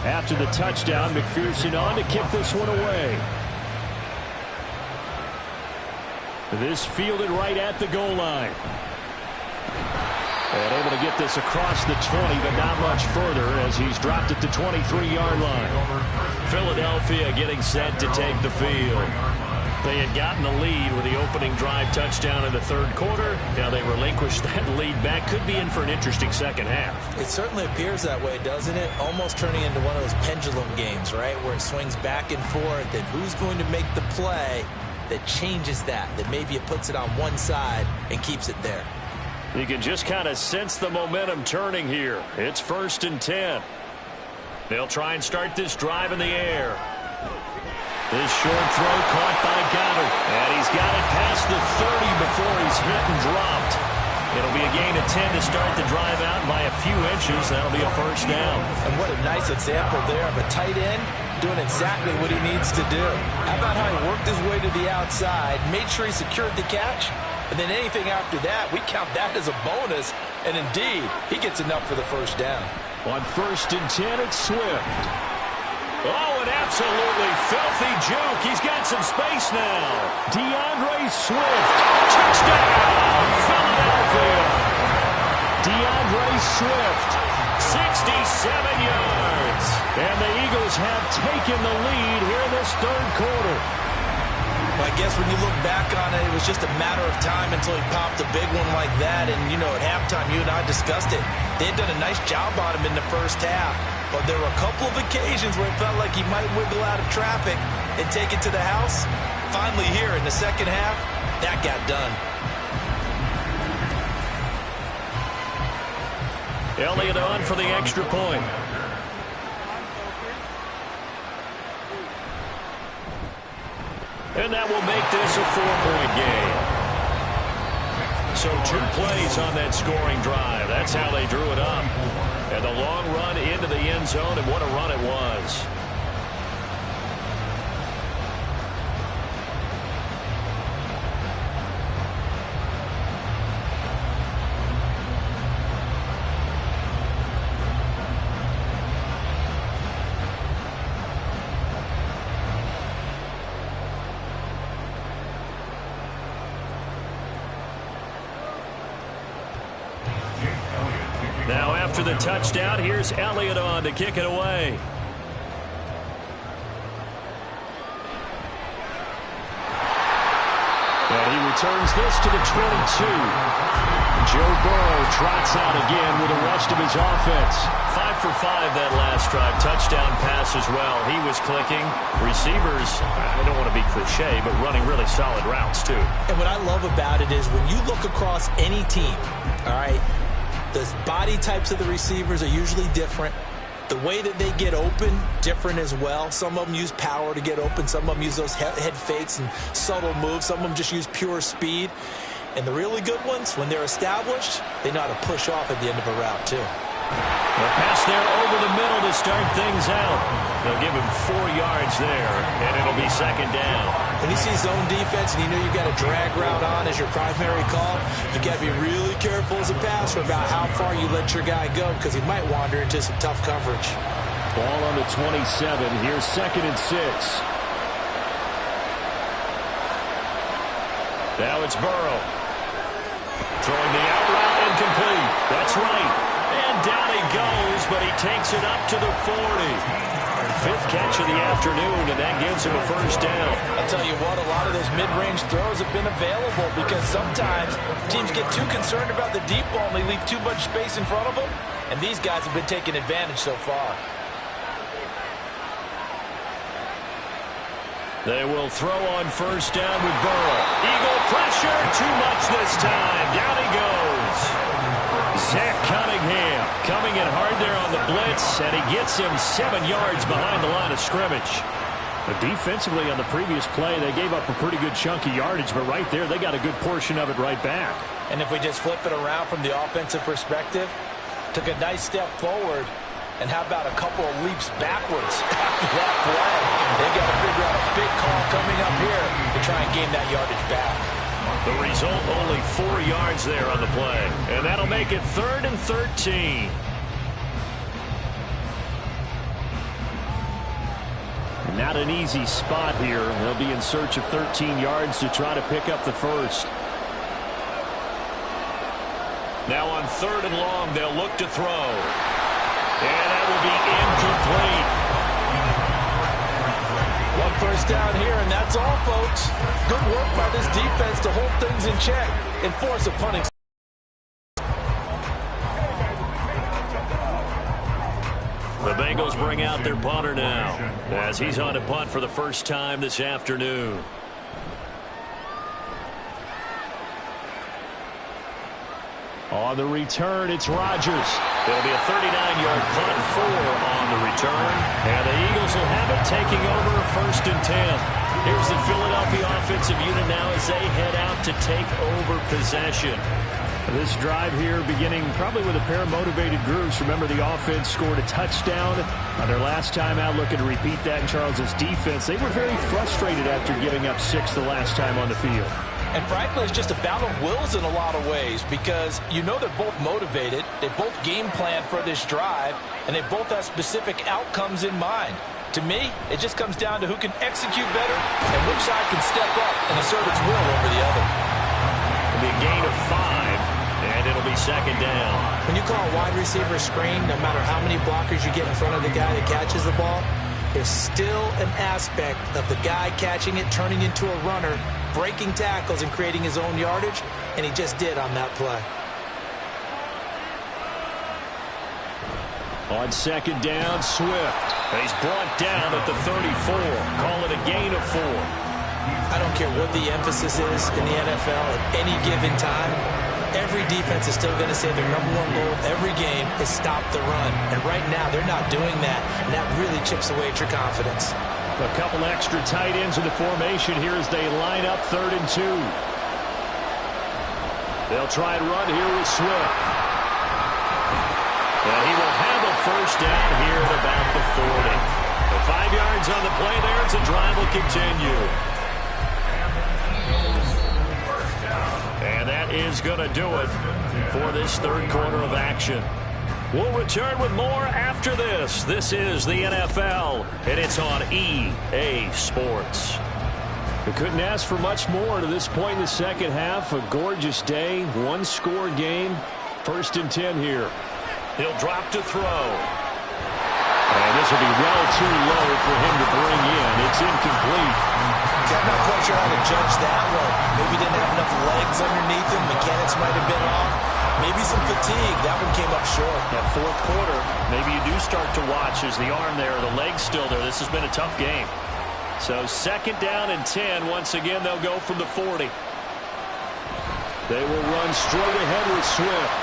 After the touchdown, McPherson on to kick this one away. This fielded right at the goal line. And able to get this across the 20, but not much further as he's dropped it to 23-yard line. Philadelphia getting set to take the field. They had gotten the lead with the opening drive touchdown in the third quarter. Now they relinquished that lead back. Could be in for an interesting second half. It certainly appears that way, doesn't it? Almost turning into one of those pendulum games, right? Where it swings back and forth. And who's going to make the play that changes that maybe it puts it on one side and keeps it there? You can just kind of sense the momentum turning here. It's 1st and 10. They'll try and start this drive in the air. This short throw caught by Goddard. And he's got it past the 30 before he's hit and dropped. It'll be a gain of 10 to start the drive out by a few inches. That'll be a first down. And what a nice example there of a tight end doing exactly what he needs to do. How about how he worked his way to the outside, made sure he secured the catch, and then anything after that, we count that as a bonus. And indeed, he gets enough for the first down. On 1st and 10, it's Swift. Oh, an absolutely filthy juke. He's got some space now. DeAndre Swift. Touchdown, Philadelphia. DeAndre Swift, 67 yards. And the Eagles have taken the lead here in this third quarter. Well, I guess when you look back on it, it was just a matter of time until he popped a big one like that. And, you know, at halftime, you and I discussed it. They had done a nice job on him in the first half. But there were a couple of occasions where it felt like he might wiggle out of traffic and take it to the house. Finally here in the second half, that got done. Elliott on for the extra point. And that will make this a 4-point game. So 2 plays on that scoring drive. That's how they drew it up. And the long run into the end zone, and what a run it was. Now after the touchdown, here's Elliott on to kick it away. And he returns this to the 22. Joe Burrow trots out again with the rest of his offense. 5 for 5 that last drive. Touchdown pass as well. He was clicking. Receivers, I don't want to be cliche, but running really solid routes too. And what I love about it is when you look across any team, all right, the body types of the receivers are usually different. The way that they get open, different as well. Some of them use power to get open. Some of them use those head fakes and subtle moves. Some of them just use pure speed. And the really good ones, when they're established, they know how to push off at the end of a route, too. The pass there over the middle to start things out. They'll give him 4 yards there, and it'll be second down. When you see zone defense and you know you've got a drag route on as your primary call, you've got to be really careful as a passer about how far you let your guy go because he might wander into some tough coverage. Ball on the 27. Here's 2nd and 6. Now it's Burrow. Throwing the out route incomplete. That's right. And down he goes, but he takes it up to the 40. 5th catch of the afternoon, and that gives him a first down. I'll tell you what, a lot of those mid-range throws have been available because sometimes teams get too concerned about the deep ball and they leave too much space in front of them, and these guys have been taking advantage so far. They will throw on first down with Burrow. Eagle pressure, too much this time. Down he goes. Zach Cunningham coming in hard there on the blitz, and he gets him 7 yards behind the line of scrimmage. But defensively on the previous play, they gave up a pretty good chunk of yardage, but right there, they got a good portion of it right back. And if we just flip it around from the offensive perspective, took a nice step forward, and how about a couple of leaps backwards after that play? They got to figure out a big call coming up here to try and gain that yardage back. The result, only 4 yards there on the play. And that'll make it 3rd and 13. Not an easy spot here. They'll be in search of 13 yards to try to pick up the first. Now on 3rd and long, they'll look to throw. And that will be incomplete. One first down here, and that's all, folks. Good work by this defense to hold things in check and force a punting. The Bengals bring out their punter now as he's on to punt for the first time this afternoon. On the return, it's Rodgers. It'll be a 39-yard punt, 4 on the return. And the Eagles will have it taking over 1st and 10. Here's the Philadelphia offensive unit now as they head out to take over possession. This drive here beginning probably with a pair of motivated groups. Remember, the offense scored a touchdown on their last time out, looking to repeat that in Charles's defense. They were very frustrated after giving up 6 the last time on the field. And frankly, it's just a battle of wills in a lot of ways because you know they're both motivated, they both game plan for this drive, and they both have specific outcomes in mind. To me, it just comes down to who can execute better and which side can step up and assert its will over the other. It'll be a gain of 5. And it'll be second down. When you call a wide receiver a screen, no matter how many blockers you get in front of the guy that catches the ball, there's still an aspect of the guy catching it, turning into a runner, breaking tackles and creating his own yardage, and he just did on that play. On second down, Swift. He's brought down at the 34. Call it a gain of 4. I don't care what the emphasis is in the NFL at any given time. Every defense is still going to say their number one goal every game is stop the run. And right now, they're not doing that, and that really chips away at your confidence. A couple extra tight ends in the formation here as they line up 3rd and 2. They'll try and run here with Swift. And he will have a first down here at about the 40. The 5 yards on the play there as the drive will continue. And that is going to do it for this third quarter of action. We'll return with more after this. This is the NFL, and it's on EA Sports. We couldn't ask for much more to this point in the second half. A gorgeous day, one-score game. 1st and 10 here. He'll drop to throw. And this will be well too low for him to bring in. It's incomplete. I'm not quite sure how to judge that one. Maybe didn't have enough legs underneath him. Mechanics might have been off. Maybe some fatigue. That one came up short. That 4th quarter, maybe you do start to watch as the arm there, the leg's still there. This has been a tough game. So 2nd down and 10. Once again, they'll go from the 40. They will run straight ahead with Swift.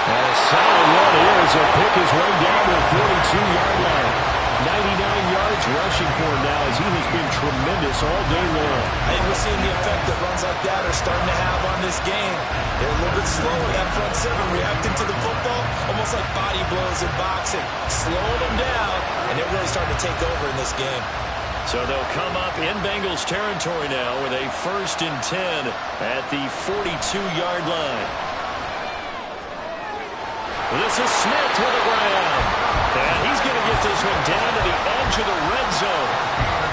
And a solid run here as he'll pick his way down to the 42-yard line. 99 yards rushing for him now as he has been tremendous all day long. I think we're seeing the effect that runs like that are starting to have on this game. They're a little bit slower, that front 7 reacting to the football, almost like body blows in boxing. Slowing them down, and they're really starting to take over in this game. So they'll come up in Bengals territory now with a 1st and 10 at the 42-yard line. This is Smith with a grab. And he's going to get this one down to the edge of the red zone.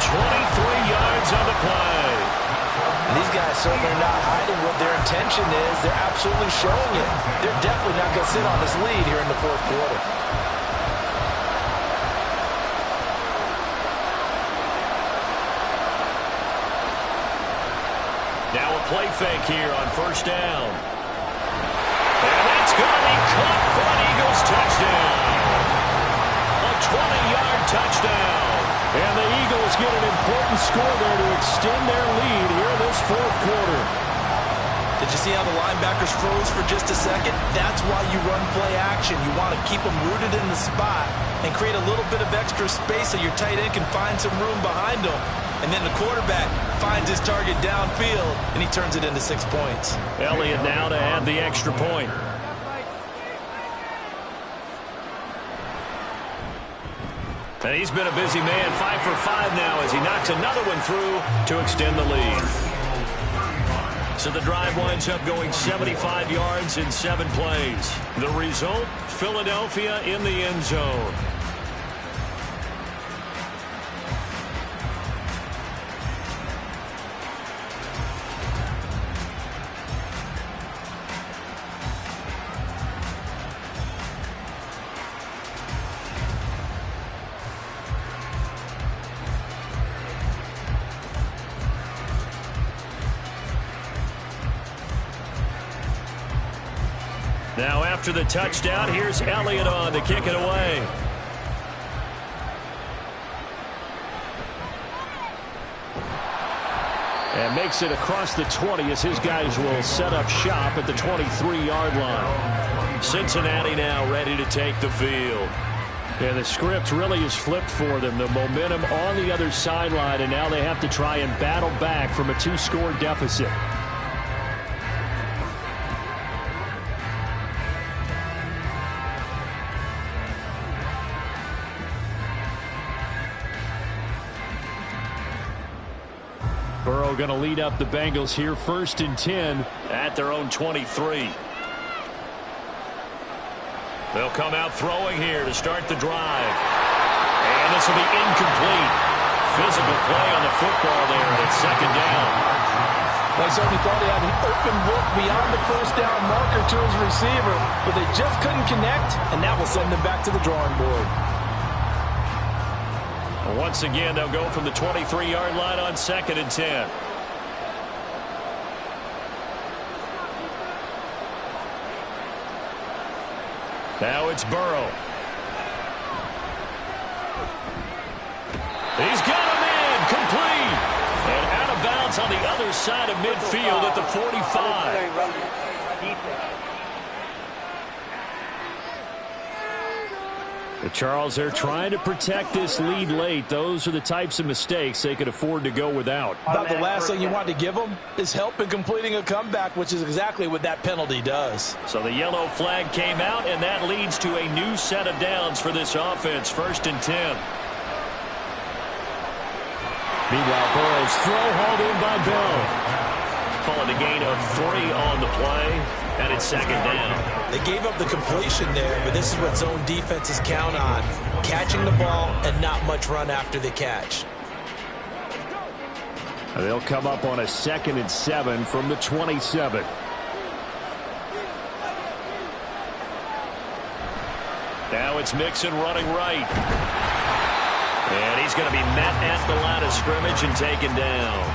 23 yards on the play. And these guys certainly are not hiding what their intention is. They're absolutely showing it. They're definitely not going to sit on this lead here in the 4th quarter. Now a play fake here on 1st down. And that's going to be caught for an Eagles touchdown. A 20-yard touchdown. And the Eagles get an important score there to extend their lead here in this 4th quarter. Did you see how the linebackers froze for just a second? That's why you run play action. You want to keep them rooted in the spot and create a little bit of extra space so your tight end can find some room behind them. And then the quarterback finds his target downfield, and he turns it into 6 points. Elliott now to add the extra point. And he's been a busy man, 5 for 5 now as he knocks another one through to extend the lead. So the drive winds up going 75 yards in 7 plays. The result, Philadelphia in the end zone. Now after the touchdown, here's Elliott on to kick it away. And makes it across the 20 as his guys will set up shop at the 23-yard line. Cincinnati now ready to take the field. And the script really is flipped for them. The momentum on the other sideline, and now they have to try and battle back from a 2-score deficit. Burrow going to lead up the Bengals here, 1st and 10 at their own 23. They'll come out throwing here to start the drive. And this will be incomplete. Physical play on the football there, and it's 2nd down. They certainly thought he had an open look beyond the 1st down marker to his receiver, but they just couldn't connect, and that will send them back to the drawing board. Once again, they'll go from the 23-yard line on 2nd and 10. Now it's Burrow. He's got him in, complete. And out of bounds on the other side of midfield at the 45. The Charles, they're trying to protect this lead late. Those are the types of mistakes they could afford to go without. About the last thing you want to give them is help in completing a comeback, which is exactly what that penalty does. So the yellow flag came out, and that leads to a new set of downs for this offense. 1st and 10. Meanwhile, Burrow's throw hauled in by Bell. Calling a gain of 3 on the play, and it's 2nd down. They gave up the completion there, but this is what zone defenses count on. Catching the ball and not much run after the catch. They'll come up on a 2nd and 7 from the 27. Now it's Mixon running right. And he's going to be met at the line of scrimmage and taken down.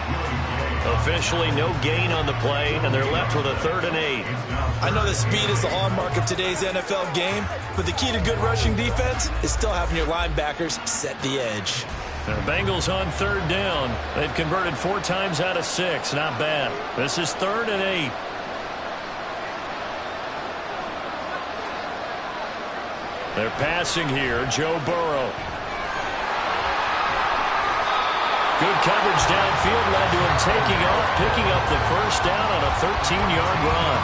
Officially no gain on the play, and they're left with a 3rd and 8. I know that speed is the hallmark of today's NFL game, but the key to good rushing defense is still having your linebackers set the edge. The Bengals on 3rd down. They've converted 4 times out of 6. Not bad. This is 3rd and 8. They're passing here. Joe Burrow. Good coverage downfield led to him taking off, picking up the 1st down on a 13-yard run.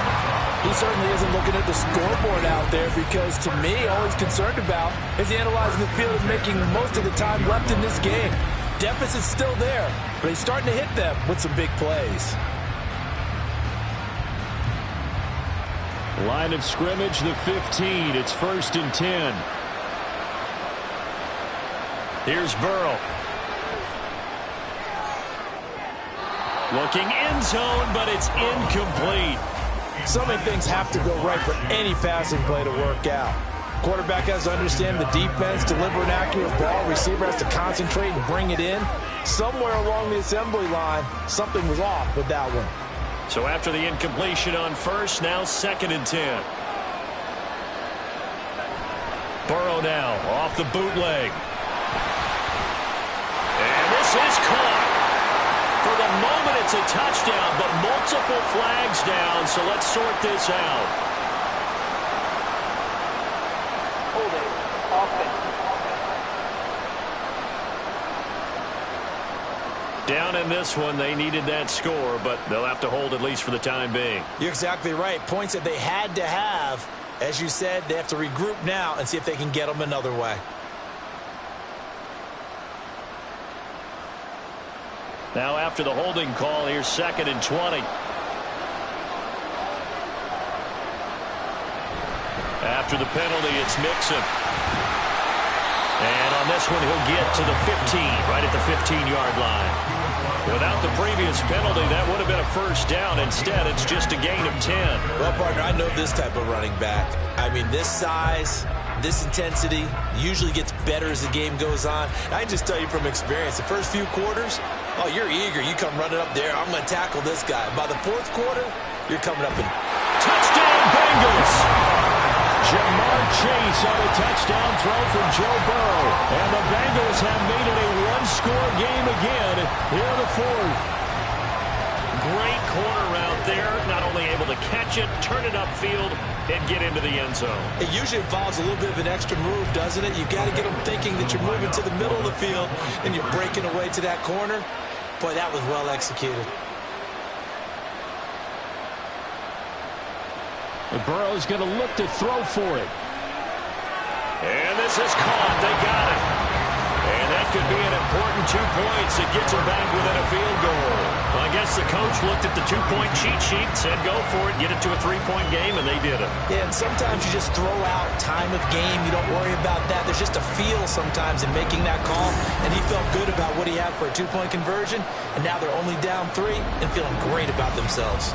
He certainly isn't looking at the scoreboard out there because, to me, all he's concerned about is analyzing the field and making most of the time left in this game. Deficit's still there, but he's starting to hit them with some big plays. Line of scrimmage, the 15. It's 1st and 10. Here's Burrow. Looking end zone, but it's incomplete. So many things have to go right for any passing play to work out. Quarterback has to understand the defense, deliver an accurate ball. Receiver has to concentrate and bring it in. Somewhere along the assembly line, something was off with that one. So after the incompletion on 1st, now 2nd and 10. Burrow now off the bootleg. And this is caught. For the moment, it's a touchdown, but multiple flags down, so let's sort this out. Holding. Offense. Down in this one, they needed that score, but they'll have to hold at least for the time being. You're exactly right. Points that they had to have. As you said, they have to regroup now and see if they can get them another way. Now after the holding call, here's 2nd and 20. After the penalty, it's Mixon. And on this one, he'll get to the 15, right at the 15-yard line. Without the previous penalty, that would have been a 1st down. Instead, it's just a gain of 10. Well, partner, I know this type of running back. I mean, this size, this intensity usually gets better as the game goes on. And I can just tell you from experience, the first few quarters, oh, you're eager. You come running up there. I'm going to tackle this guy. By the 4th quarter, you're coming up and touchdown Bengals. Jamar Chase on a touchdown throw from Joe Burrow. And the Bengals have made it a one-score game again here in the 4th. Great corner route there. Not only able to catch it, turn it upfield, and get into the end zone. It usually involves a little bit of an extra move, doesn't it? You've got to get them thinking that you're moving to the middle of the field and you're breaking away to that corner. Boy, that was well executed. The Burrow's going to look to throw for it. And this is caught. They got it. And that could be an important 2 points. It gets them back within a field goal. coach looked at the two-point cheat sheet, said go for it, get it to a three-point game, and they did it. Yeah, and sometimes you just throw out time of game. You don't worry about that. There's just a feel sometimes in making that call, and he felt good about what he had for a two-point conversion, and now they're only down 3 and feeling great about themselves.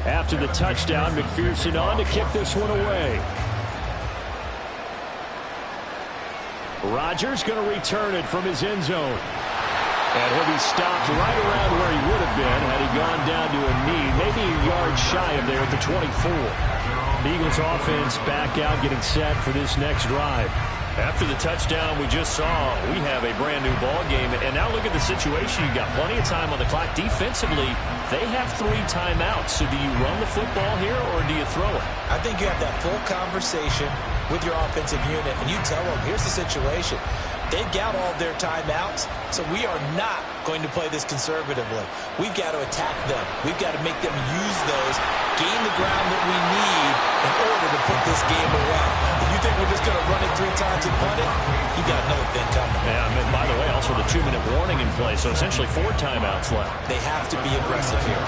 After the touchdown, McPherson on to kick this one away. Rodgers going to return it from his end zone. And he'll be stopped right around where he would have been had he gone down to a knee, maybe a yard shy of there at the 24. The Eagles offense back out, getting set for this next drive. After the touchdown we just saw, we have a brand-new ball game. And now look at the situation. You've got plenty of time on the clock. Defensively, they have 3 timeouts. So do you run the football here or do you throw it? I think you have that full conversation with your offensive unit, and you tell them, here's the situation. They've got all their timeouts, so we are not going to play this conservatively. We've got to attack them. We've got to make them use those, gain the ground that we need in order to put this game away. If you think we're just going to run it 3 times and punt it, you got another thing coming. Yeah, and by the way, also the 2-minute warning in play, so essentially 4 timeouts left. They have to be aggressive here.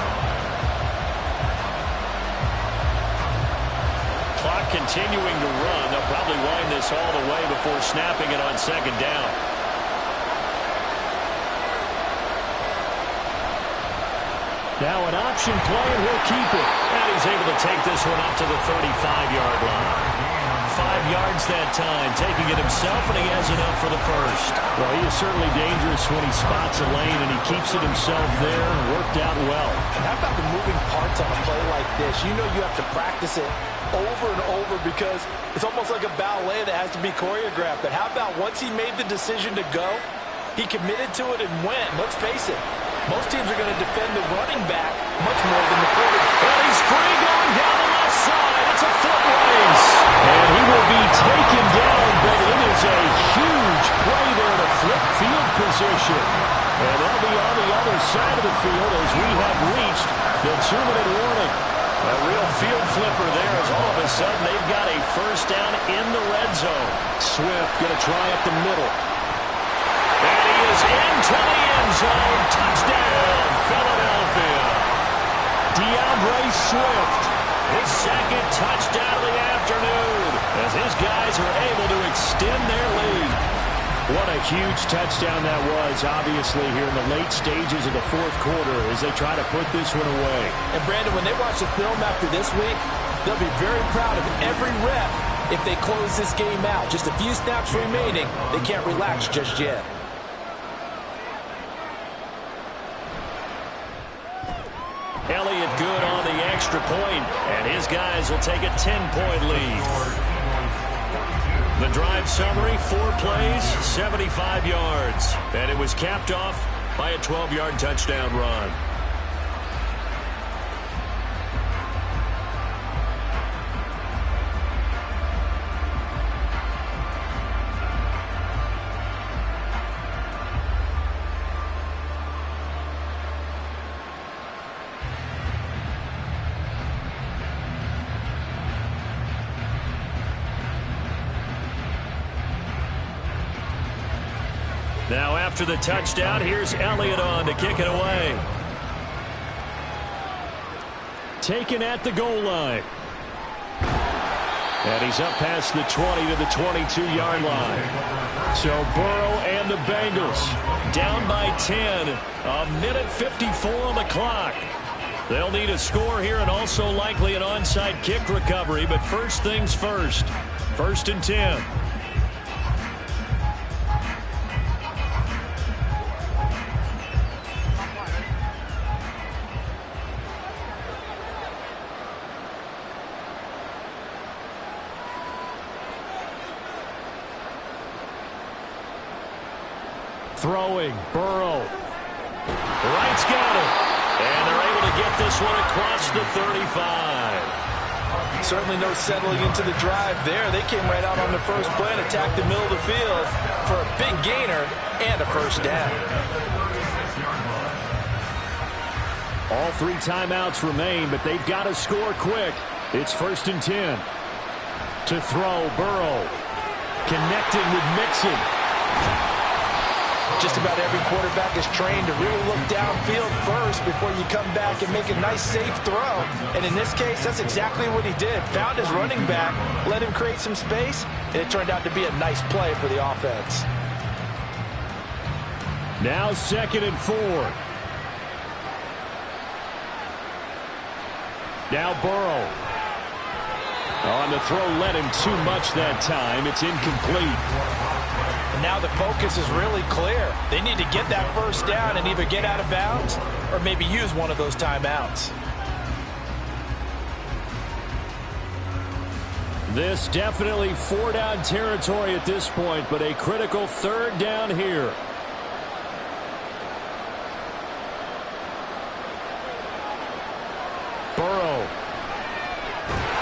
Clock continuing to run. They'll probably wind this all the way before snapping it on second down. Now an option play, and he'll keep it. And he's able to take this one up to the 35-yard line. 5 yards that time, taking it himself, and he has enough for the first. Well, he is certainly dangerous when he spots a lane, and he keeps it himself there. Worked out well. And how about the moving parts on a play like this? You know you have to practice it over and over because it's almost like a ballet that has to be choreographed. But how about once he made the decision to go, he committed to it and went. Let's face it, most teams are going to defend the running back much more than the quarterback. And he's free going down the left side. It's a foot race. And he will be taken down, but it is a huge play there to flip field position. And they'll be on the other side of the field as we have reached the 2-minute warning. A real field flipper there as all of a sudden they've got a first down in the red zone. Swift going to try up the middle. And he is into the end zone. Touchdown, Philadelphia. DeAndre Swift, his second touchdown of the afternoon as his guys are able to extend their lead. What a huge touchdown that was, obviously, here in the late stages of the fourth quarter as they try to put this one away. And, Brandon, when they watch the film after this week, they'll be very proud of every rep if they close this game out. Just a few snaps remaining. They can't relax just yet. Elliott good on the extra point, and his guys will take a 10-point lead. The drive summary, 4 plays, 75 yards. And it was capped off by a 12-yard touchdown run. Now after the touchdown, here's Elliott on to kick it away. Taken at the goal line. And he's up past the 20 to the 22-yard line. So Burrow and the Bengals down by 10. A minute 54 on the clock. They'll need a score here and also likely an onside kick recovery. But first things first. 1st and 10. Throwing, Burrow. Wright's got it. And they're able to get this one across the 35. Certainly no settling into the drive there. They came right out on the first play and attacked the middle of the field for a big gainer and a first down. All 3 timeouts remain, but they've got to score quick. It's 1st and 10. To throw, Burrow. Connecting with Mixon. Just about every quarterback is trained to really look downfield first before you come back and make a nice, safe throw. And in this case, that's exactly what he did. Found his running back, let him create some space, and it turned out to be a nice play for the offense. Now 2nd and 4. Now Burrow. On the throw, led him too much that time. It's incomplete. And now the focus is really clear. They need to get that first down and either get out of bounds or maybe use one of those timeouts. This definitely 4-down territory at this point, but a critical 3rd down here. Burrow.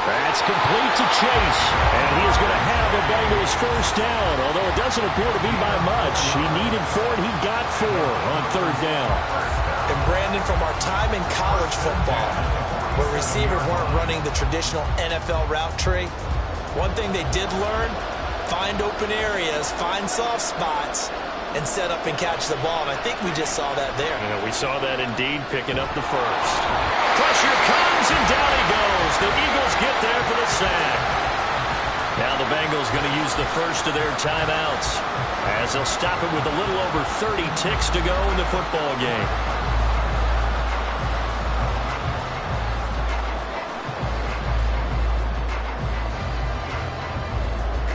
That's complete to Chase. And he is going to have a Bengals first down, although it doesn't appear to be by much. He needed 4, and he got 4 on 3rd down. And Brandon, from our time in college football, where receivers weren't running the traditional NFL route tree, one thing they did learn, find open areas, find soft spots, and set up and catch the ball. And I think we just saw that there. Yeah, we saw that indeed, picking up the first. Pressure comes, and down he goes. The Eagles get there for the sack. Now the Bengals going to use the first of their timeouts, as they'll stop it with a little over 30 ticks to go in the football game.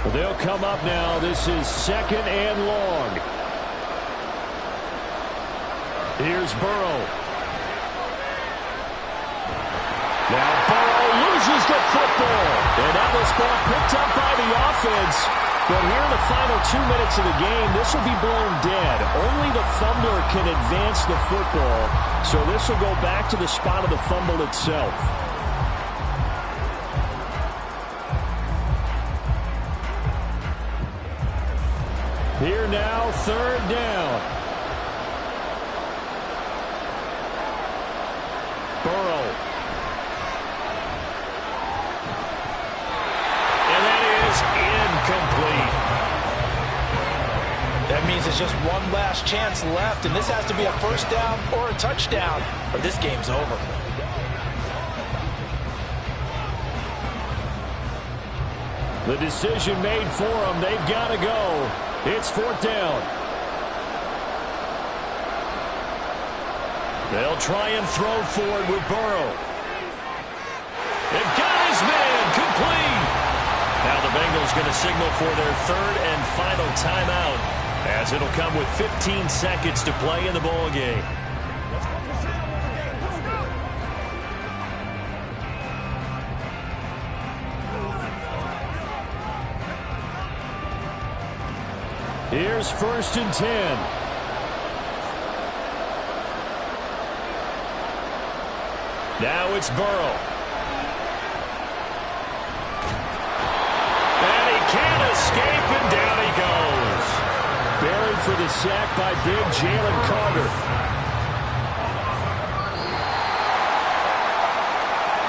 Well, they'll come up now. This is 2nd and long. Here's Burrow. Now Burrow loses the football. And now this ball picked up by the offense. But here in the final 2 minutes of the game, this will be blown dead. Only the fumbler can advance the football. So this will go back to the spot of the fumble itself. Here now, 3rd down. Burrow. And that is incomplete. That means it's just one last chance left, and this has to be a first down or a touchdown, or this game's over. The decision made for them. They've got to go. It's 4th down. They'll try and throw forward with Burrow. They've got his man complete. Now the Bengals going to signal for their 3rd and final timeout, as it'll come with 15 seconds to play in the ball game. Here's 1st and 10. Now it's Burrow. And he can't escape, and down he goes. Buried for the sack by big Jalen Carter.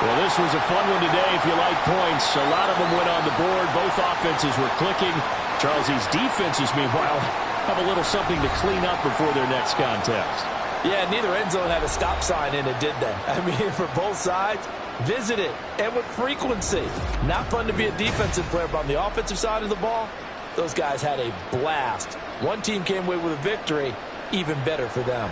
Well, this was a fun one today if you like points. A lot of them went on the board. Both offenses were clicking. Charles, these defenses, meanwhile, have a little something to clean up before their next contest. Yeah, neither end zone had a stop sign in it, did they? I mean, for both sides, visit it, and with frequency. Not fun to be a defensive player, but on the offensive side of the ball, those guys had a blast. One team came away with a victory, even better for them.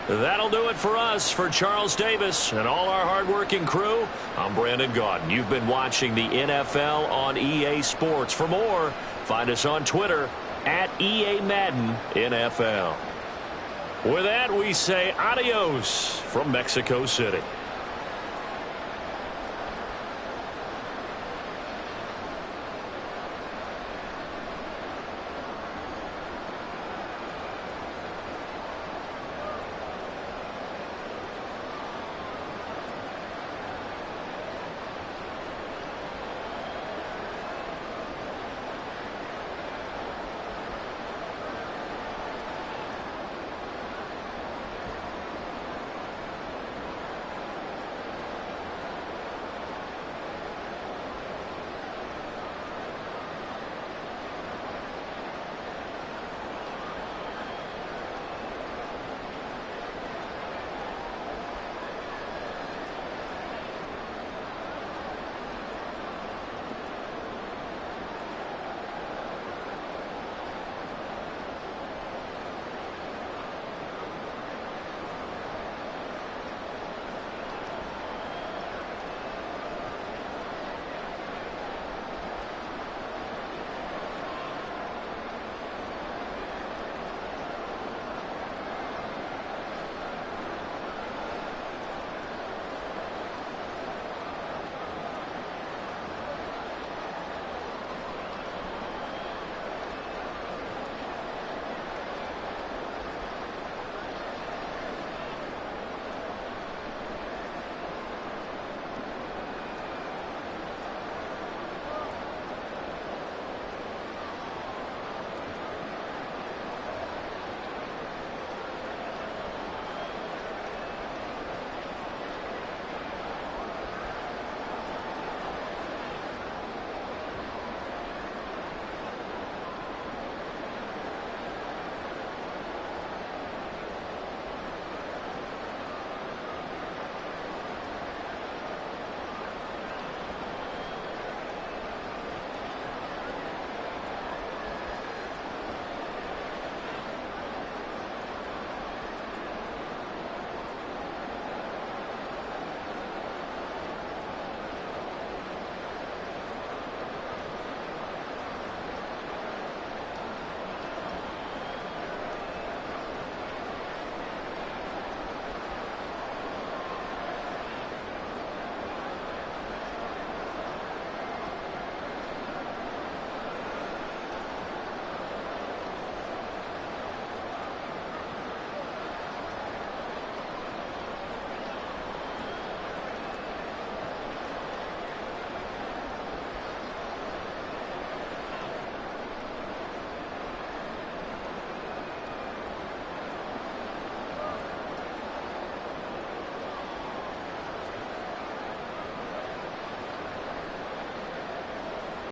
That'll do it for us. For Charles Davis and all our hardworking crew, I'm Brandon Gaudin. You've been watching the NFL on EA Sports. For more, find us on Twitter at EA Madden NFL. With that, we say adios from Mexico City.